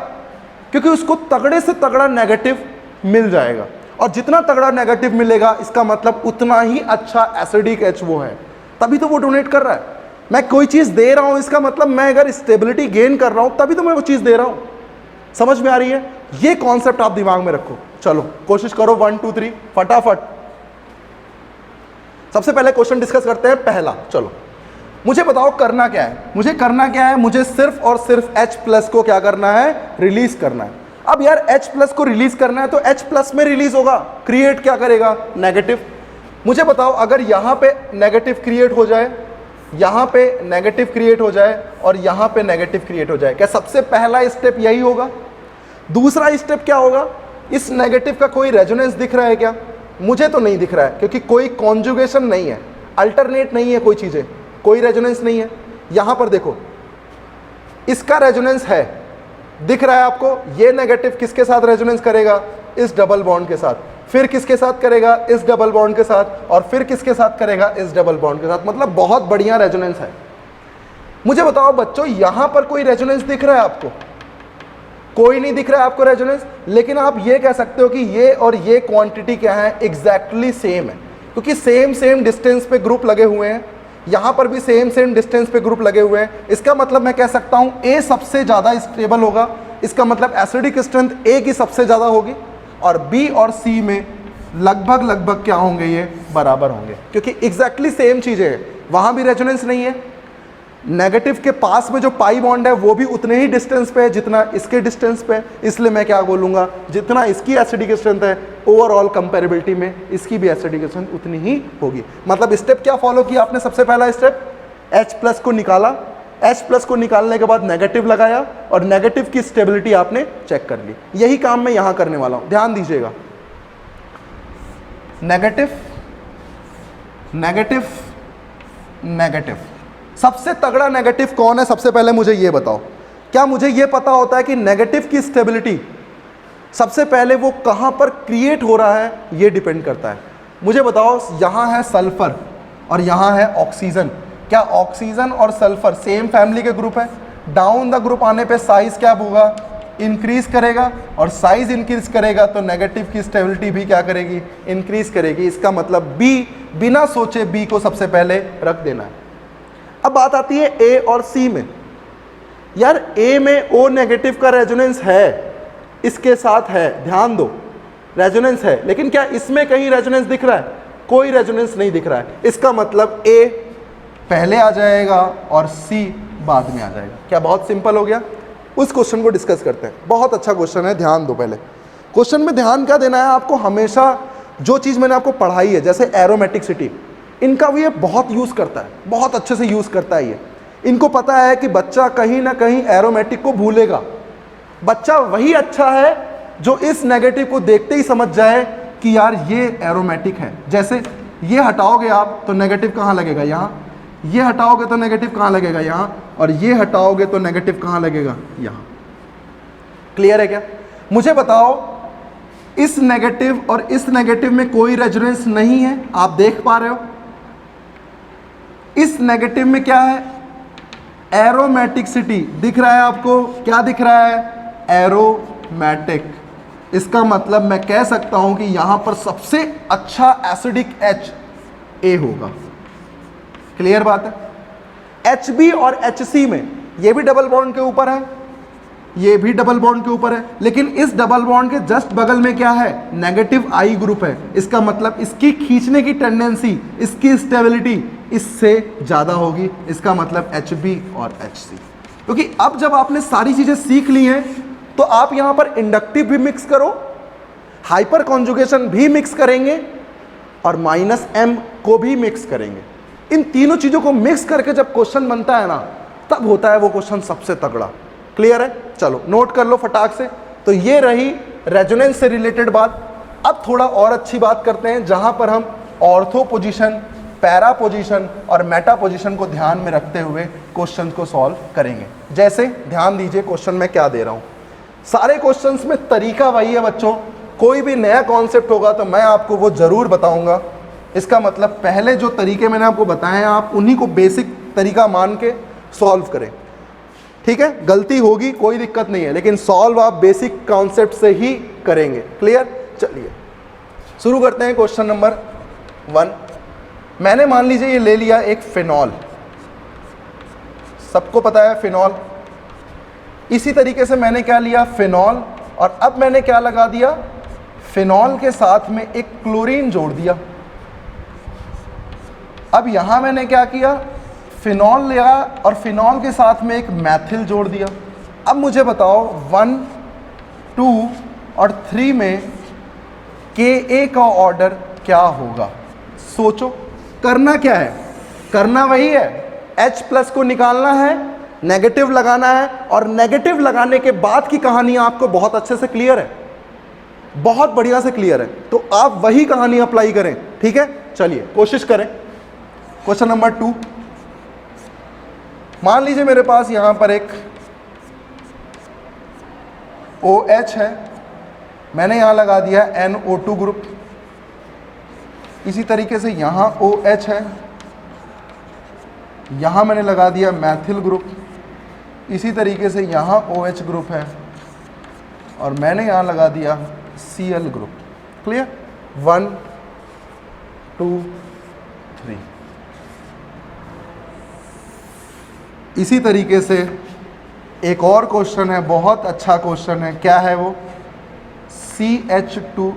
Speaker 1: क्योंकि उसको तगड़े से तगड़ा नेगेटिव मिल जाएगा, और जितना तगड़ा नेगेटिव मिलेगा इसका मतलब उतना ही अच्छा एसिडिक H वो है, तभी तो वो डोनेट कर रहा है। मैं कोई चीज़ दे रहा हूं, इसका मतलब मैं अगर स्टेबिलिटी गेन कर रहा हूं तभी तो मैं वो चीज़ दे रहा हूं। समझ में आ रही है? ये कॉन्सेप्ट आप दिमाग में रखो। चलो कोशिश करो 1 2 3 फटाफट। सबसे पहले क्वेश्चन डिस्कस करते हैं पहला। चलो मुझे बताओ करना क्या है? मुझे करना क्या है? मुझे सिर्फ और सिर्फ H+ को क्या करना है? रिलीज करना है। अब यार H+ को रिलीज करना है तो H+ में रिलीज होगा, क्रिएट क्या करेगा? नेगेटिव। मुझे बताओ अगर यहां पे नेगेटिव क्रिएट हो जाए, यहां पे नेगेटिव क्रिएट हो जाए और यहां पे नेगेटिव क्रिएट हो जाए, क्या सबसे पहला स्टेप यही होगा? दूसरा स्टेप क्या होगा? इस नेगेटिव का कोई रेजोनेंस दिख रहा है क्या? मुझे तो नहीं दिख रहा है, क्योंकि कोई कॉन्जुगेशन नहीं है, अल्टरनेट नहीं है, कोई चीजें, कोई रेजोनेंस नहीं है। यहां पर देखो इसका रेजोनेंस है, दिख रहा है आपको? ये नेगेटिव किसके साथ रेजोनेंस करेगा? इस डबल बॉन्ड के साथ। फिर किसके साथ करेगा? इस डबल बॉन्ड के साथ। और फिर किसके साथ करेगा? इस डबल बॉन्ड के साथ। मतलब बहुत बढ़िया रेजोनेंस है। मुझे बताओ बच्चों, यहां पर कोई रेजोनेंस दिख रहा है आपको? कोई नहीं दिख रहा है आपको रेजोनेंस, लेकिन आप ये कह सकते हो कि ये और ये क्वांटिटी क्या है? एग्जैक्टली सेम है, क्योंकि सेम डिस्टेंस पे ग्रुप लगे हुए हैं। यहां पर भी सेम डिस्टेंस पे ग्रुप लगे हुए हैं। इसका मतलब मैं कह सकता हूं A सबसे ज्यादा स्टेबल होगा। इसका मतलब एसिडिक स्ट्रेंथ A की सबसे ज्यादा होगी, और B और C में लगभग क्या होंगे? ये बराबर होंगे, क्योंकि एग्जैक्टली सेम चीजें हैं। वहां भी रेजोनेंस नहीं है। नेगेटिव के पास में जो पाई बॉन्ड है वो भी उतने ही डिस्टेंस पे है जितना इसके डिस्टेंस पे है। इसलिए मैं क्या बोलूंगा, जितना इसकी एसिडिक स्ट्रेंथ है ओवरऑल कंपेरेबिलिटी में इसकी भी एसिडिक स्ट्रेंथ उतनी ही होगी। मतलब स्टेप क्या फॉलो किया आपने? सबसे पहला स्टेप H+ को निकाला, H+ को निकालने के बाद नेगेटिव लगाया और नेगेटिव की स्टेबिलिटी आपने चेक कर ली। यही काम मैं यहां करने वाला हूं, ध्यान दीजिएगा। नेगेटिव नेगेटिव नेगेटिव, सबसे तगड़ा नेगेटिव कौन है? सबसे पहले मुझे ये बताओ, क्या मुझे ये पता होता है कि नेगेटिव की स्टेबिलिटी सबसे पहले वो कहां पर क्रिएट हो रहा है? ये डिपेंड करता है। मुझे बताओ, यहां है सल्फर और यहां है ऑक्सीजन। क्या ऑक्सीजन और सल्फर सेम फैमिली के ग्रुप है? डाउन द ग्रुप आने पे साइज क्या होगा? इंक्रीज करेगा, और साइज इंक्रीज करेगा तो नेगेटिव की स्टेबिलिटी भी क्या करेगी? इंक्रीज करेगी। इसका मतलब B, बिना सोचे B को सबसे पहले रख देना है। अब बात आती है A और C में। यार A में O नेगेटिव का रेजोनेंस है, इसके साथ है, ध्यान दो, रेजोनेंस है, लेकिन क्या इसमें कहीं रेजोनेंस दिख रहा है? कोई रेजोनेंस नहीं दिख रहा है। इसका मतलब A पहले आ जाएगा और C बाद में आ जाएगा। क्या बहुत सिंपल हो गया? उस क्वेश्चन को डिस्कस करते हैं। बहुत अच्छा क्वेश्चन है, ध्यान दो। पहले क्वेश्चन में ध्यान क्या देना है आपको? हमेशा जो चीज़ मैंने आपको पढ़ाई है, जैसे एरोमेटिसिटी, इनका भी ये बहुत यूज़ करता है, बहुत अच्छे से यूज़ करता है ये। इनको पता है कि बच्चा कहीं ना कहीं एरोमेटिक को भूलेगा। बच्चा वही अच्छा है जो इस नेगेटिव को देखते ही समझ जाए कि यार ये एरोमेटिक है। जैसे ये हटाओगे आप तो नेगेटिव कहाँ लगेगा? यहाँ। ये हटाओगे तो नेगेटिव कहाँ लगेगा? यहाँ। और ये हटाओगे तो नेगेटिव कहाँ लगेगा? यहाँ। क्लियर है क्या? मुझे बताओ, इस नेगेटिव और इस नेगेटिव में कोई रेजोनेंस नहीं है, आप देख पा रहे हो? इस नेगेटिव में क्या है? एरोमेटिसिटी दिख रहा है आपको? क्या दिख रहा है? एरोमेटिक। इसका मतलब मैं कह सकता हूं कि यहां पर सबसे अच्छा एसिडिक H A होगा। क्लियर बात है? HB और HC में ये भी डबल बॉन्ड के ऊपर है, ये भी डबल बॉन्ड के ऊपर है, लेकिन इस डबल बॉन्ड के जस्ट बगल में क्या है? नेगेटिव I ग्रुप है। इसका मतलब इसकी खींचने की टेंडेंसी, इसकी स्टेबिलिटी इससे ज्यादा होगी। इसका मतलब HB और HC। क्योंकि अब जब आपने सारी चीजें सीख ली हैं तो आप यहां पर इंडक्टिव भी मिक्स करो, हाइपर कॉन्जुगेशन भी मिक्स करेंगे और -M को भी मिक्स करेंगे। इन तीनों चीजों को मिक्स करके जब क्वेश्चन बनता है ना, तब होता है वो क्वेश्चन सबसे तगड़ा। क्लियर है? चलो नोट कर लो फटाक से। तो ये रही रेजोनेंस से रिलेटेड बात। अब थोड़ा और अच्छी बात करते हैं, जहां पर हम ऑर्थो पोजीशन, पैरा पोजीशन और मेटा पोजीशन को ध्यान में रखते हुए क्वेश्चन को सॉल्व करेंगे। जैसे ध्यान दीजिए क्वेश्चन में क्या दे रहा हूं। सारे क्वेश्चंस में तरीका वही है बच्चों। कोई भी नया कॉन्सेप्ट होगा तो मैं आपको वो जरूर बताऊंगा। इसका मतलब पहले जो तरीके मैंने आपको बताए हैं आप उन्हीं को बेसिक तरीका मान के सॉल्व करें, ठीक है। गलती होगी कोई दिक्कत नहीं है, लेकिन सॉल्व आप बेसिक कॉन्सेप्ट से ही करेंगे। क्लियर? चलिए शुरू करते हैं। क्वेश्चन नंबर 1, मैंने मान लीजिए ये ले लिया एक फिनॉल, सबको पता है फिनॉल। इसी तरीके से मैंने क्या लिया, फिनॉल, और अब मैंने क्या लगा दिया, फिनॉल के साथ में एक क्लोरीन जोड़ दिया। अब यहां मैंने क्या किया, फिनॉल लिया और फिनॉल के साथ में एक मैथिल जोड़ दिया। अब मुझे बताओ 1, 2 और 3 में Ka का ऑर्डर क्या होगा। सोचो, करना क्या है, करना वही है, H+ को निकालना है, नेगेटिव लगाना है, और नेगेटिव लगाने के बाद की कहानी आपको बहुत अच्छे से क्लियर है, बहुत बढ़िया से क्लियर है। तो आप वही कहानी अप्लाई करें, ठीक है। चलिए कोशिश करें। क्वेश्चन नंबर 2, मान लीजिए मेरे पास यहां पर एक OH है, मैंने यहां लगा दिया NO2 ग्रुप। इसी तरीके से यहां OH है, यहां मैंने लगा दिया मैथिल ग्रुप। इसी तरीके से यहां OH ग्रुप है और मैंने यहां लगा दिया Cl ग्रुप। क्लियर? 1, 2, 3। इसी तरीके से एक और क्वेश्चन है, बहुत अच्छा क्वेश्चन है। क्या है वो, CH2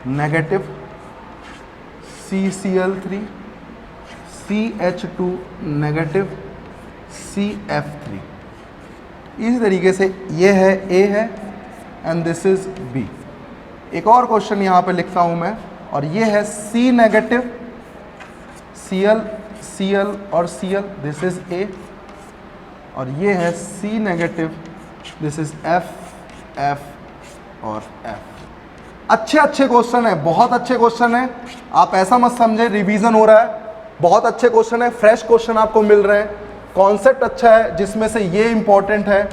Speaker 1: negative, CCl3, CH2 negative, CF3। इसी तरीके से ये है A है एंड दिस इज B। एक और क्वेश्चन यहाँ पे लिखता हूँ मैं, और ये है C नेगेटिव, Cl, Cl और Cl, दिस इज A, और ये है C negative, this is F, F और F। अच्छे अच्छे क्वेश्चन है, बहुत अच्छे क्वेश्चन है। आप ऐसा मत समझे रिवीजन हो रहा है, बहुत अच्छे क्वेश्चन है, फ्रेश क्वेश्चन आपको मिल रहे हैं। कॉन्सेप्ट अच्छा है, जिसमें से ये इंपॉर्टेंट है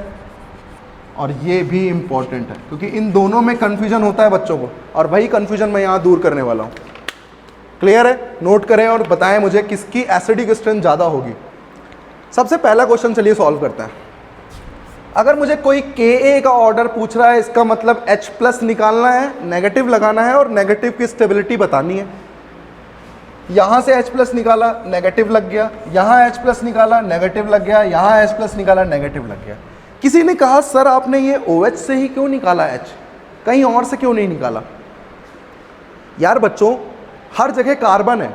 Speaker 1: और ये भी इंपॉर्टेंट है, क्योंकि इन दोनों में कंफ्यूजन होता है बच्चों को, और वही कंफ्यूजन मैं यहाँ दूर करने वाला हूँ। क्लियर है? नोट करें और बताएं मुझे किसकी एसिडिक स्ट्रेंथ ज़्यादा होगी। सबसे पहला क्वेश्चन चलिए सॉल्व करते हैं। अगर मुझे कोई Ka का ऑर्डर पूछ रहा है, इसका मतलब H+ निकालना है, नेगेटिव लगाना है और नेगेटिव की स्टेबिलिटी बतानी है। यहाँ से H+ निकाला, नेगेटिव लग गया, यहाँ H+ निकाला, नेगेटिव लग गया, यहाँ H+ निकाला, नेगेटिव लग गया। किसी ने कहा सर आपने ये OH से ही क्यों निकाला H, कहीं और से क्यों नहीं निकाला? यार बच्चों, हर जगह कार्बन है,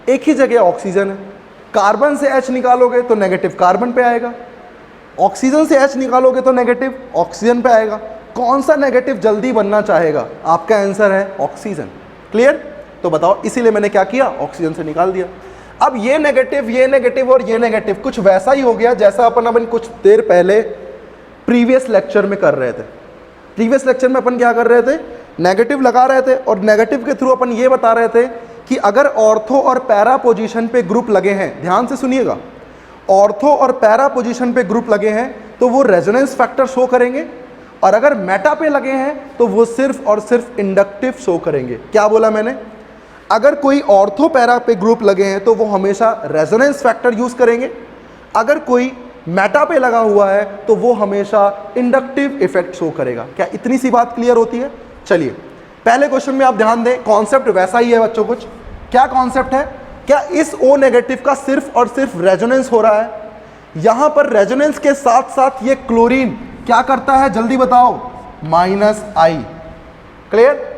Speaker 1: एक ही जगह ऑक्सीजन है। कार्बन से H निकालोगे तो नेगेटिव कार्बन पे आएगा, ऑक्सीजन से H निकालोगे तो नेगेटिव ऑक्सीजन पे आएगा। कौन सा नेगेटिव जल्दी बनना चाहेगा? आपका आंसर है ऑक्सीजन। क्लियर? तो बताओ, इसीलिए मैंने क्या किया, ऑक्सीजन से निकाल दिया। अब ये नेगेटिव और ये नेगेटिव कुछ वैसा ही हो गया जैसा अपन कुछ देर पहले प्रीवियस लेक्चर में कर रहे थे। प्रीवियस लेक्चर में अपन क्या कर रहे थे, नेगेटिव लगा रहे थे और नेगेटिव के थ्रू अपन ये बता रहे थे कि अगर ऑर्थो और पैरा पोजीशन पे ग्रुप लगे हैं, ध्यान से सुनिएगा, ऑर्थो और पैरा पोजीशन पे ग्रुप लगे हैं तो वो रेजोनेंस फैक्टर शो करेंगे, और अगर मेटा पे लगे हैं तो वो सिर्फ और सिर्फ इंडक्टिव शो करेंगे। क्या बोला मैंने? अगर कोई ऑर्थो पैरा पे ग्रुप लगे हैं तो वो हमेशा रेजोनेंस फैक्टर यूज करेंगे, अगर कोई मेटा पे लगा हुआ है तो वो हमेशा इंडक्टिव इफेक्ट शो करेगा। क्या इतनी सी बात क्लियर होती है? चलिए पहले क्वेश्चन में आप ध्यान दें, कॉन्सेप्ट वैसा ही है बच्चों। कुछ क्या कॉन्सेप्ट है? क्या इस O नेगेटिव का सिर्फ और सिर्फ रेजोनेंस हो रहा है? यहां पर रेजोनेंस के साथ साथ ये क्लोरीन क्या करता है, जल्दी बताओ, -I। Clear?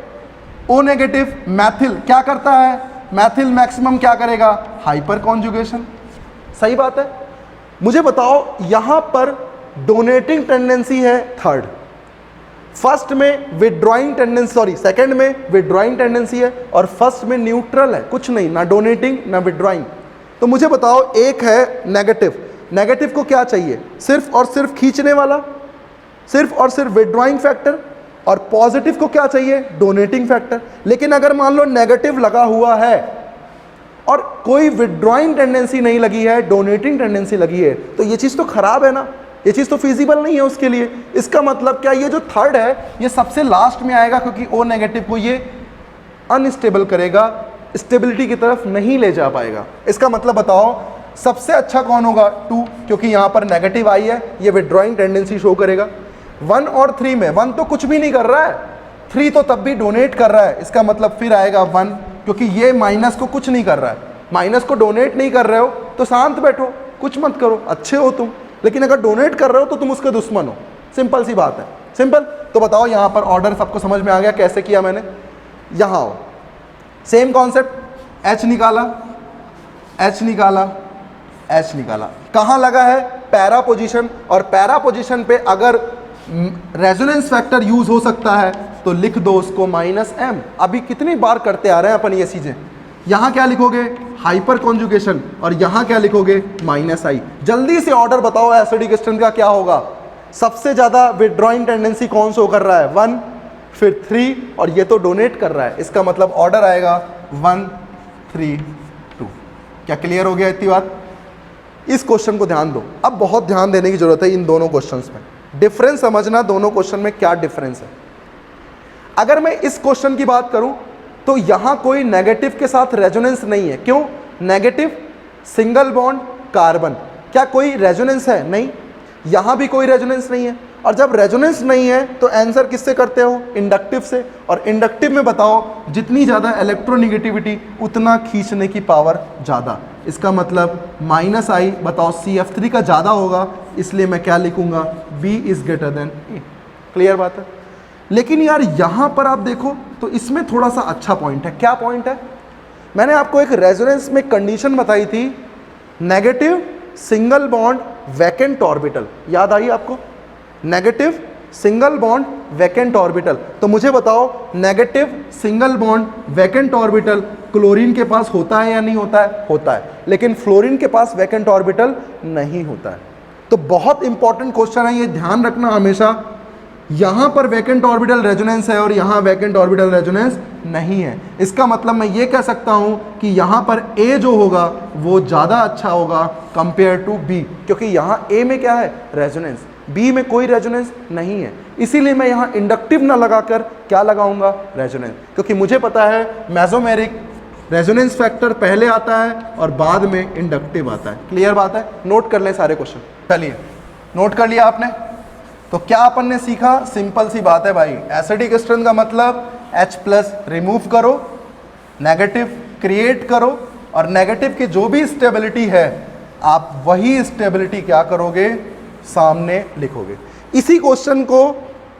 Speaker 1: O negative Maithil क्या करता है? मैथिल मैक्सिमम क्या करेगा? Hyper conjugation. सही बात है। मुझे बताओ, यहां पर डोनेटिंग टेंडेंसी है थर्ड, फर्स्ट में विड्रॉइंग टेंडेंसी, सॉरी सेकंड में विड्रॉइंग टेंडेंसी है, और फर्स्ट में न्यूट्रल है, कुछ नहीं, ना डोनेटिंग ना विड्रॉइंग। तो मुझे बताओ, एक है नेगेटिव, नेगेटिव को क्या चाहिए? सिर्फ और सिर्फ खींचने वाला, सिर्फ और सिर्फ विड्रॉइंग फैक्टर, और पॉजिटिव को क्या चाहिए? Donating factor. लेकिन अगर मान लो नेगेटिव लगा हुआ है और कोई विड्रॉइंग टेंडेंसी नहीं लगी है, डोनेटिंग टेंडेंसी लगी है, तो ये चीज़ तो खराब है ना, ये चीज़ तो फिजिबल नहीं है उसके लिए। इसका मतलब क्या, ये जो थर्ड है ये सबसे लास्ट में आएगा, क्योंकि O नेगेटिव को ये अनस्टेबल करेगा, स्टेबिलिटी की तरफ नहीं ले जा पाएगा। इसका मतलब बताओ सबसे अच्छा कौन होगा? 2, क्योंकि यहाँ पर नेगेटिव आई है, ये विड्रॉइंग टेंडेंसी शो करेगा। 1 और 3 में 1 तो कुछ भी नहीं कर रहा है, 3 तो तब भी डोनेट कर रहा है, इसका मतलब फिर आएगा 1, क्योंकि ये माइनस को कुछ नहीं कर रहा है। माइनस को डोनेट नहीं कर रहे हो तो शांत बैठो, कुछ मत करो, अच्छे हो तुम। लेकिन अगर डोनेट कर रहे हो तो तुम उसके दुश्मन हो। सिंपल सी बात है, सिंपल। तो बताओ यहाँ पर ऑर्डर सबको समझ में आ गया कैसे किया मैंने? यहाँ आओ, सेम कॉन्सेप्ट, H निकाला, H निकाला, H निकाला, कहाँ लगा है? Para position. और पैरा पोजीशन पे अगर रेजोनेंस फैक्टर यूज हो सकता है तो लिख दो उसको -m। अभी कितनी बार करते आ रहे हैं अपन ये चीजें। यहाँ क्या लिखोगे? Hyper conjugation. और यहाँ क्या लिखोगे? -i। जल्दी से ऑर्डर बताओ एसिडिक स्ट्रेंथ का क्या होगा? सबसे ज्यादा विड्रॉइंग टेंडेंसी कौन शो कर रहा है? 1, फिर 3, और ये तो डोनेट कर रहा है, इसका मतलब ऑर्डर आएगा 1, 3, 2। क्या क्लियर हो गया इतनी बात? इस क्वेश्चन को ध्यान दो। अब बहुत ध्यान देने की जरूरत है इन दोनों क्वेश्चंस में, डिफरेंस समझना दोनों क्वेश्चन में क्या डिफरेंस है। अगर मैं इस क्वेश्चन की बात करूं तो यहां कोई नेगेटिव के साथ रेजोनेंस नहीं है। क्यों? नेगेटिव सिंगल बॉन्ड कार्बन, क्या कोई रेजोनेंस है? नहीं, यहां भी कोई रेजोनेंस नहीं है। और जब रेजोनेंस नहीं है तो आंसर किससे करते हो? इंडक्टिव से। और इंडक्टिव में बताओ जितनी ज़्यादा इलेक्ट्रोनिगेटिविटी उतना खींचने की पावर ज़्यादा। इसका मतलब -i बताओ CF3 का ज़्यादा होगा, इसलिए मैं क्या लिखूंगा? B is greater than A। Clear बात है? लेकिन यार यहाँ पर आप देखो तो इसमें थोड़ा सा अच्छा पॉइंट है। क्या पॉइंट है? मैंने आपको एक रेजोनेंस में कंडीशन बताई थी, negative single bond vacant orbital, याद आई आपको? Negative single bond vacant orbital. तो मुझे बताओ negative single bond vacant orbital chlorine के पास होता है या नहीं होता है? होता है। लेकिन फ्लोरीन के पास वैकेंट ऑर्बिटल नहीं होता है। तो बहुत इंपॉर्टेंट क्वेश्चन है, ये ध्यान रखना हमेशा। यहां पर वैकेंट ऑर्बिटल रेजोनेंस है और यहां वैकेंट ऑर्बिटल रेजोनेंस नहीं है। इसका मतलब मैं ये कह सकता हूं कि यहां पर A जो होगा वो ज़्यादा अच्छा होगा कंपेयर टू B, क्योंकि यहां A में क्या है? रेजोनेंस, B में कोई रेजोनेंस नहीं है। इसीलिए मैं यहाँ इंडक्टिव ना लगाकर क्या लगाऊंगा? रेजोनेंस, क्योंकि मुझे पता है मेसोमेरिक रेजोनेंस फैक्टर पहले आता है और बाद में इंडक्टिव आता है। क्लियर बात है? नोट कर लें सारे क्वेश्चन। चलिए, नोट कर लिया आपने? तो क्या अपन ने सीखा? सिंपल सी बात है भाई, एसिडिक स्ट्रेंथ का मतलब H+ रिमूव करो, नेगेटिव क्रिएट करो, और नेगेटिव की जो भी स्टेबिलिटी है आप वही स्टेबिलिटी क्या करोगे? सामने लिखोगे। इसी क्वेश्चन को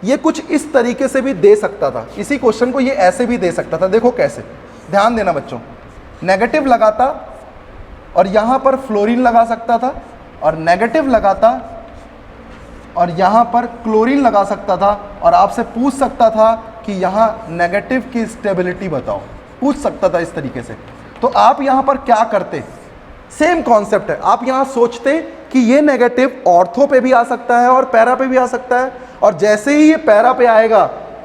Speaker 1: ये कुछ इस तरीके से भी दे सकता था, इसी क्वेश्चन को ये ऐसे भी दे सकता था। देखो कैसे, ध्यान देना बच्चों। नेगेटिव लगाता और यहाँ पर फ्लोरीन लगा सकता था, और नेगेटिव लगाता और यहाँ पर क्लोरीन लगा सकता था, और आपसे पूछ सकता था कि यहाँ नेगेटिव की स्टेबिलिटी बताओ, पूछ सकता था इस तरीके से। तो आप यहाँ पर क्या करते? सेम कॉन्सेप्ट है। आप यहाँ सोचते कि ये नेगेटिव ऑर्थो पे भी आ सकता है और पैरा पे भी आ सकता है, और जैसे ही ये पैरा पे आएगा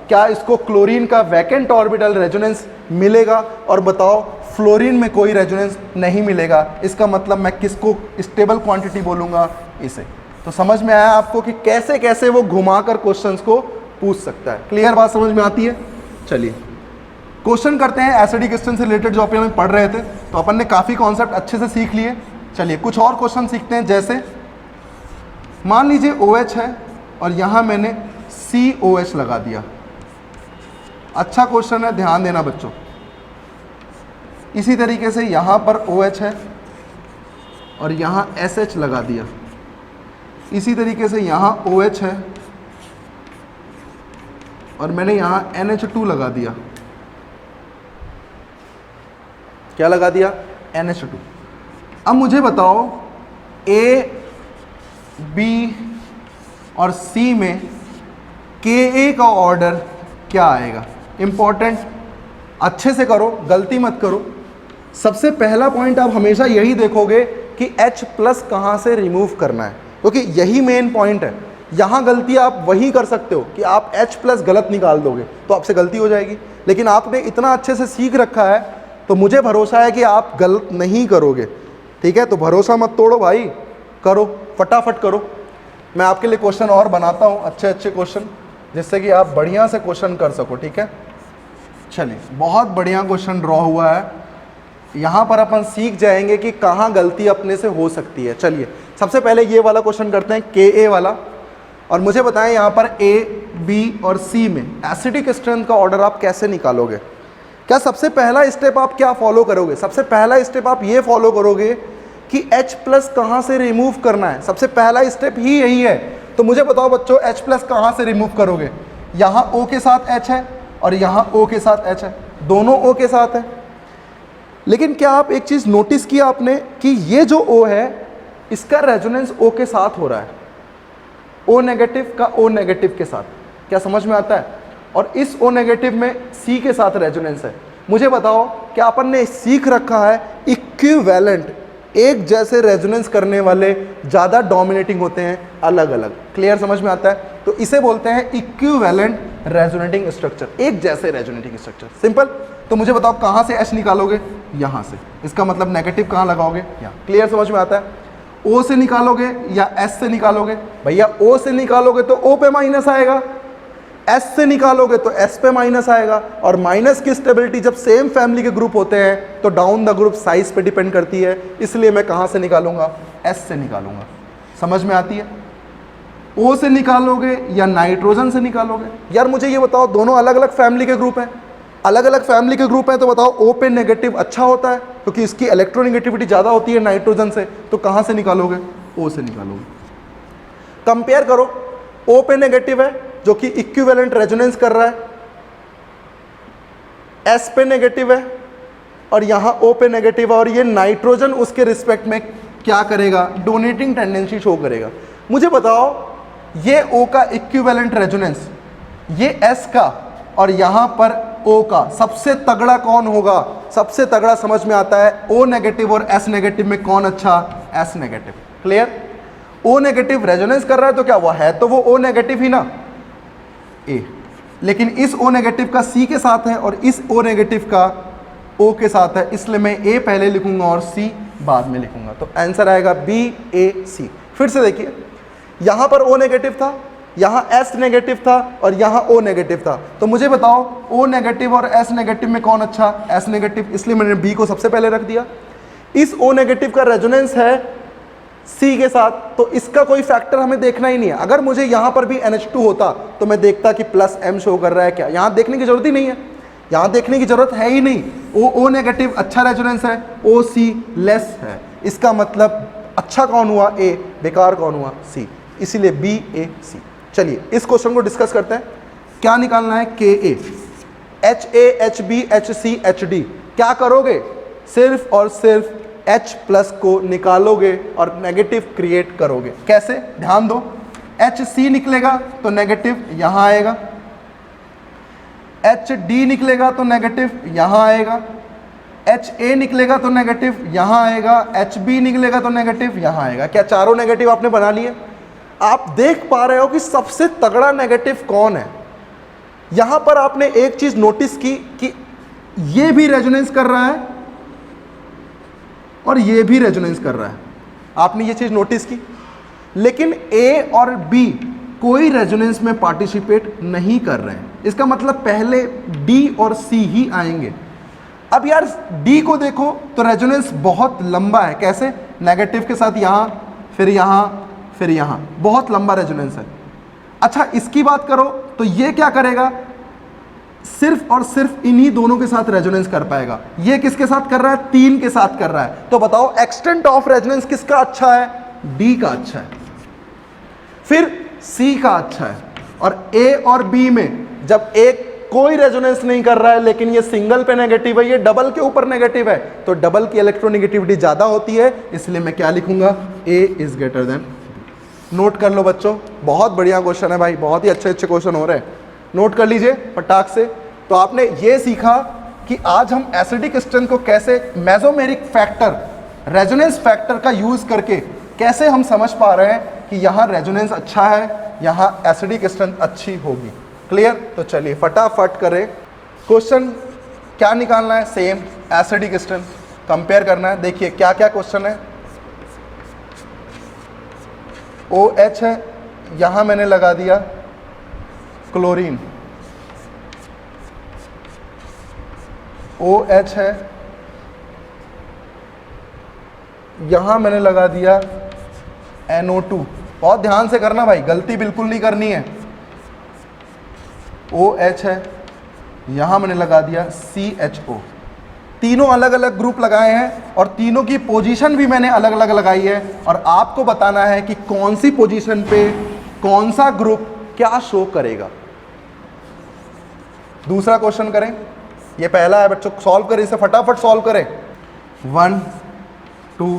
Speaker 1: क्या इसको क्लोरीन का वैकेंट ऑर्बिटल रेजोनेंस मिलेगा? और बताओ फ्लोरीन में कोई रेजोनेंस नहीं मिलेगा। इसका मतलब मैं किसको स्टेबल क्वांटिटी बोलूँगा? इसे। तो समझ में आया आपको कि कैसे कैसे वो घुमाकर क्वेश्चंस को पूछ सकता है। क्लियर बात समझ में आती है? चलिए क्वेश्चन करते हैं एसिडिक स्ट्रेंथ से रिलेटेड जो अपन पढ़ रहे थे। तो अपन ने काफ़ी कॉन्सेप्ट अच्छे से सीख लिए। चलिए कुछ और क्वेश्चन सीखते हैं। जैसे मान लीजिए OH है और यहाँ मैंने COH लगा दिया। अच्छा क्वेश्चन है, ध्यान देना बच्चों। इसी तरीके से यहाँ पर OH है और यहाँ SH लगा दिया। इसी तरीके से यहाँ OH है और मैंने यहाँ NH2 लगा दिया। क्या लगा दिया? NH2। अब मुझे बताओ A, B और C में Ka का ऑर्डर क्या आएगा? इंपॉर्टेंट, अच्छे से करो, गलती मत करो। सबसे पहला पॉइंट आप हमेशा यही देखोगे कि H+ कहाँ से रिमूव करना है, क्योंकि यही मेन पॉइंट है। यहाँ गलती आप वही कर सकते हो कि आप H+ गलत निकाल दोगे तो आपसे गलती हो जाएगी। लेकिन आपने इतना अच्छे से सीख रखा है तो मुझे भरोसा है कि आप गलत नहीं करोगे। ठीक है, तो भरोसा मत तोड़ो भाई, करो, फटाफट करो। मैं आपके लिए क्वेश्चन और बनाता हूँ, अच्छे अच्छे क्वेश्चन, जिससे कि आप बढ़िया से क्वेश्चन कर सको। ठीक है, चलिए बहुत बढ़िया क्वेश्चन ड्रॉ हुआ है। यहां पर अपन सीख जाएंगे कि कहां गलती अपने से हो सकती है। चलिए सबसे पहले ये वाला क्वेश्चन करते हैं, Ka वाला, और मुझे बताएं यहां पर A, B और C में एसिडिक स्ट्रेंथ का ऑर्डर आप कैसे निकालोगे। क्या सबसे पहला स्टेप आप क्या फॉलो करोगे? सबसे पहला स्टेप आप ये फॉलो करोगे कि H प्लस कहां से रिमूव करना है, सबसे पहला स्टेप ही यही है। तो मुझे बताओ बच्चों, H प्लस कहां से रिमूव करोगे? यहां O के साथ H है और यहां O के साथ H है, दोनों O के साथ है। लेकिन क्या आप एक चीज नोटिस किया आपने कि ये जो O है इसका रेजोनेंस O के साथ हो रहा है, O नेगेटिव का O नेगेटिव के साथ। क्या समझ में आता है? और इस O नेगेटिव में C के साथ रेजोनेंस है। मुझे बताओ क्या अपन ने सीख रखा है इक्विवेलेंट, एक जैसे रेजोनेंस करने वाले ज़्यादा डोमिनेटिंग होते हैं अलग अलग। क्लियर समझ में आता है? तो इसे बोलते हैं इक्विवेलेंट रेजोनेटिंग स्ट्रक्चर, एक जैसे रेजोनेटिंग स्ट्रक्चर। सिंपल। तो मुझे बताओ कहाँ से H निकालोगे? यहाँ से। इसका मतलब नेगेटिव कहाँ लगाओगे? यहाँ। क्लियर समझ में आता है? O से निकालोगे या S से निकालोगे? भैया O से निकालोगे तो O पे माइनस आएगा, S से निकालोगे तो S पे माइनस आएगा। और माइनस की स्टेबिलिटी जब सेम फैमिली के ग्रुप होते हैं तो डाउन द ग्रुप साइज पे डिपेंड करती है, इसलिए मैं कहाँ से निकालूंगा? S से निकालूंगा। समझ में आती है? O से निकालोगे या नाइट्रोजन से निकालोगे? यार मुझे ये बताओ, दोनों अलग अलग फैमिली के ग्रुप हैं, अलग अलग फैमिली के ग्रुप हैं, तो बताओ O पे नेगेटिव अच्छा होता है क्योंकि इसकी इलेक्ट्रोनेगेटिविटी ज़्यादा होती है नाइट्रोजन से, तो कहाँ से निकालोगे? O से निकालोगे। कंपेयर करो, O पे नेगेटिव है जो कि इक्विवेलेंट रेजोनेंस कर रहा है, S पे नेगेटिव है और यहाँ O पे नेगेटिव है, और ये नाइट्रोजन उसके रिस्पेक्ट में क्या करेगा? डोनेटिंग टेंडेंसी शो करेगा। मुझे बताओ ये O का इक्विवेलेंट रेजोनेंस, ये S का और यहाँ पर O का, सबसे तगड़ा कौन होगा? सबसे तगड़ा समझ में आता है O नेगेटिव और S नेगेटिव में कौन अच्छा? S negative. Clear? O negative resonance कर रहा है तो क्या वो है, तो वो O नेगेटिव ही ना, A, लेकिन इस O नेगेटिव का C के साथ है और इस O नेगेटिव का O के साथ है, इसलिए मैं A पहले लिखूंगा और C बाद में लिखूंगा। तो आंसर आएगा B A C। फिर से देखिए, यहाँ पर O नेगेटिव था, यहाँ S नेगेटिव था और यहाँ O नेगेटिव था। तो मुझे बताओ O नेगेटिव और S नेगेटिव में कौन अच्छा? S नेगेटिव, इसलिए मैंने B को सबसे पहले रख दिया। इस O नेगेटिव का रेजोनेंस है C के साथ, तो इसका कोई फैक्टर हमें देखना ही नहीं है। अगर मुझे यहाँ पर भी NH2 होता तो मैं देखता कि प्लस M शो कर रहा है क्या, यहाँ देखने की जरूरत ही नहीं है, यहाँ देखने की जरूरत है ही नहीं। O नेगेटिव अच्छा रेजोनेंस है, OC लेस है, इसका मतलब अच्छा कौन हुआ? A, बेकार कौन हुआ? C, इसीलिए B A C। चलिए इस क्वेश्चन को डिस्कस करते हैं। क्या निकालना है? Ka, HA HB HC HD। क्या करोगे? सिर्फ और सिर्फ H प्लस को निकालोगे और नेगेटिव क्रिएट करोगे। कैसे? ध्यान दो, HC निकलेगा तो नेगेटिव यहाँ आएगा, HD निकलेगा तो नेगेटिव यहाँ आएगा, HA निकलेगा तो नेगेटिव यहाँ आएगा, HB निकलेगा तो नेगेटिव यहाँ आएगा। क्या चारों नेगेटिव आपने बना लिए? आप देख पा रहे हो कि सबसे तगड़ा नेगेटिव कौन है। यहां पर आपने एक चीज नोटिस की कि ये भी रेजोनेंस कर रहा है और ये भी रेजोनेंस कर रहा है, आपने ये चीज नोटिस की, लेकिन A और B कोई रेजोनेंस में पार्टिसिपेट नहीं कर रहे हैं। इसका मतलब पहले D और C ही आएंगे। अब यार D को देखो तो रेजोनेंस बहुत लंबा है। कैसे? नेगेटिव के साथ यहां, फिर यहां, फिर यहां, बहुत लंबा रेजोनेंस है। अच्छा इसकी बात करो तो ये क्या करेगा? सिर्फ और सिर्फ इन्हीं दोनों के साथ रेजोनेंस कर पाएगा। ये किसके साथ कर रहा है? 3 के साथ कर रहा है। तो बताओ एक्सटेंट ऑफ रेजोनेंस किसका अच्छा है? D का अच्छा है, फिर C का अच्छा है। और A और B में जब एक कोई रेजोनेंस नहीं कर रहा है लेकिन ये सिंगल पे नेगेटिव है, ये डबल के ऊपर नेगेटिव है, तो डबल की इलेक्ट्रोनेगेटिविटी ज्यादा होती है, इसलिए मैं क्या लिखूंगा? A is greater than. Note कर लो बच्चों, बहुत बढ़िया क्वेश्चन है भाई, बहुत ही अच्छे अच्छे क्वेश्चन हो रहे हैं, नोट कर लीजिए फटाक से। तो आपने ये सीखा कि आज हम एसिडिक स्ट्रेंथ को कैसे मेसोमेरिक फैक्टर, रेजोनेंस फैक्टर का यूज करके कैसे हम समझ पा रहे हैं कि यहाँ रेजोनेंस अच्छा है, यहाँ एसिडिक स्ट्रेंथ अच्छी होगी। क्लियर? तो चलिए फटाफट करें। क्वेश्चन क्या निकालना है? सेम एसिडिक स्ट्रेंथ कंपेयर करना है। देखिए क्या क्या क्वेश्चन है। OH है, यहां मैंने लगा दिया क्लोरीन, OH है, यहाँ मैंने लगा दिया NO2, बहुत ध्यान से करना भाई, गलती बिल्कुल नहीं करनी है। OH है, यहाँ मैंने लगा दिया CHO। तीनों अलग अलग ग्रुप लगाए हैं और तीनों की पोजीशन भी मैंने अलग अलग लगाई है, और आपको बताना है कि कौन सी पोजीशन पे कौन सा ग्रुप क्या शो करेगा। दूसरा क्वेश्चन करें, ये पहला है बच्चों, सॉल्व करें इसे, फटाफट सॉल्व करें। 1 2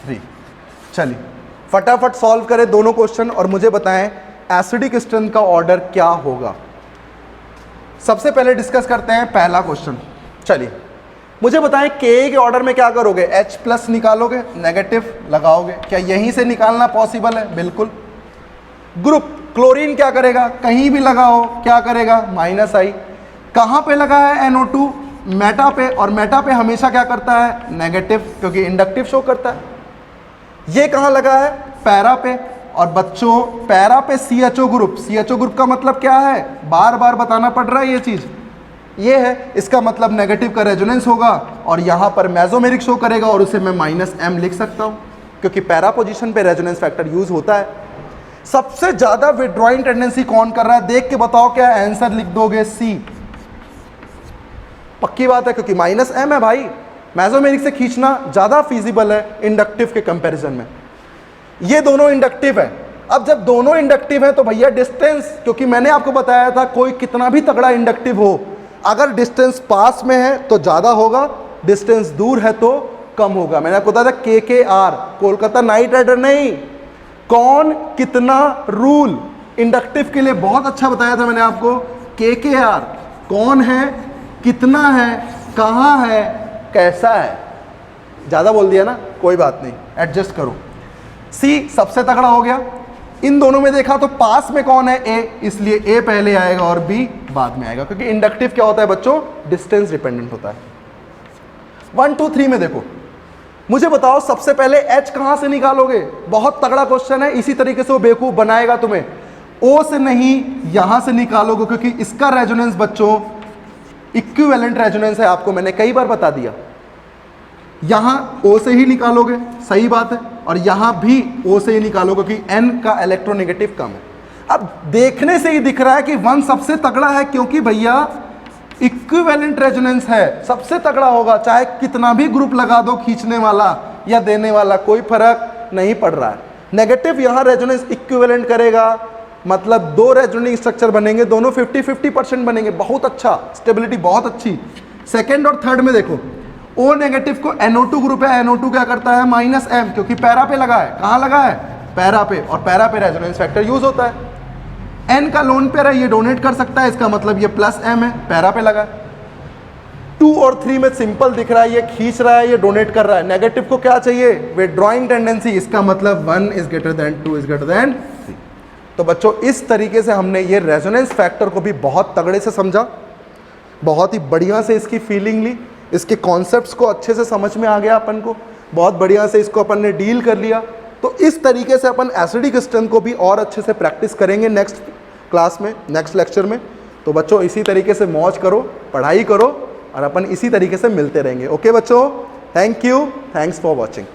Speaker 1: 3, चलिए फटाफट सॉल्व करें दोनों क्वेश्चन और मुझे बताएं एसिडिक स्ट्रेंथ का ऑर्डर क्या होगा। सबसे पहले डिस्कस करते हैं पहला क्वेश्चन। चलिए मुझे बताएं के के ऑर्डर में क्या करोगे, H+ निकालोगे, नेगेटिव लगाओगे, क्या यहीं से निकालना पॉसिबल है? बिल्कुल। ग्रुप क्लोरीन क्या करेगा, कहीं भी लगाओ क्या करेगा, -I। कहाँ पे लगा है NO2, मेटा पे, और मेटा पे हमेशा क्या करता है, नेगेटिव, क्योंकि इंडक्टिव शो करता है। ये कहाँ लगा है, पैरा पे, और बच्चों पैरा पे CHO ग्रुप, CHO ग्रुप का मतलब क्या है, बार बार बताना पड़ रहा है ये चीज़, ये है, इसका मतलब नेगेटिव का रेजोनेंस होगा और यहाँ पर मेसोमेरिक शो करेगा और उसे मैं -M लिख सकता हूँ, क्योंकि पैरा पोजीशन पे रेजोनेंस फैक्टर यूज होता है। सबसे ज़्यादा विड्रॉइंग टेंडेंसी कौन कर रहा है, देख के बताओ, क्या आंसर लिख दोगे, C। पक्की बात है, क्योंकि -M है भाई, मेसोमेरिक से खींचना ज़्यादा फीजिबल है इंडक्टिव के कंपैरिजन में। ये दोनों इंडक्टिव है। अब जब दोनों इंडक्टिव है तो भैया डिस्टेंस, क्योंकि मैंने आपको बताया था कोई कितना भी तगड़ा इंडक्टिव हो, अगर डिस्टेंस पास में है तो ज़्यादा होगा, डिस्टेंस दूर है तो कम होगा। मैंने आपको बताया था KKR, कोलकाता नाइट राइडर नहीं, कौन कितना रूल, इंडक्टिव के लिए बहुत अच्छा बताया था मैंने आपको। KKR कौन है, कितना है, कहाँ है, कैसा है। ज़्यादा बोल दिया ना, कोई बात नहीं, एडजस्ट करो। C सबसे तगड़ा हो गया। इन दोनों में देखा तो पास में कौन है, A, इसलिए A पहले आएगा और B बाद में आएगा, क्योंकि इंडक्टिव क्या होता है बच्चों, डिस्टेंस डिपेंडेंट होता है। 1 2 3 में देखो, मुझे बताओ सबसे पहले H कहाँ से निकालोगे, बहुत तगड़ा क्वेश्चन है, इसी तरीके से वो बेवकूफ़ बनाएगा तुम्हें। O से नहीं, यहाँ से निकालोगे, क्योंकि इसका रेजोनेंस बच्चों इक्विवेलेंट रेजोनेंस है, आपको मैंने कई बार बता दिया। यहाँ O से ही निकालोगे, सही बात है, और यहाँ भी O से ही निकालोगे, क्योंकि N का इलेक्ट्रोनेगेटिव कम है। अब देखने से ही दिख रहा है कि 1 सबसे तगड़ा है, क्योंकि भैया इक्विवेलेंट रेजोनेंस है, सबसे तगड़ा होगा, चाहे कितना भी ग्रुप लगा दो, खींचने वाला या देने वाला, कोई फर्क नहीं पड़ रहा है। नेगेटिव यहाँ रेजोनेंस इक्विवेलेंट करेगा, मतलब दो रेजोनेटिंग स्ट्रक्चर बनेंगे, दोनों 50-50% बनेंगे, बहुत अच्छा, स्टेबिलिटी बहुत अच्छी। सेकेंड और थर्ड में देखो, O नेगेटिव को NO2 ग्रुप है, NO2 क्या करता है, -M, क्योंकि पैरा पे लगा है। कहाँ लगा है, पैरा पे, और पैरा पे रेजोनेंस फैक्टर यूज होता है। N का लोन पेयर है, ये डोनेट कर सकता है, इसका मतलब ये +M है, पैरा पे लगा है। 2 और 3 में सिंपल दिख रहा है, ये खींच रहा है, ये डोनेट कर रहा है। नेगेटिव को क्या चाहिए, विथड्रॉइंग टेंडेंसी, इसका मतलब 1 is greater than 2 is greater than 3। तो बच्चों इस तरीके से हमने ये रेजोनेंस फैक्टर को भी बहुत तगड़े से समझा, बहुत ही बढ़िया से इसकी फीलिंग ली, इसके कॉन्सेप्ट्स को अच्छे से समझ में आ गया अपन को, बहुत बढ़िया से इसको अपन ने डील कर लिया। तो इस तरीके से अपन एसिडिक स्ट्रेंथ को भी और अच्छे से प्रैक्टिस करेंगे नेक्स्ट क्लास में, नेक्स्ट लेक्चर में। तो बच्चों इसी तरीके से मौज करो, पढ़ाई करो, और अपन इसी तरीके से मिलते रहेंगे। ओके बच्चों, thank you, thanks for watching.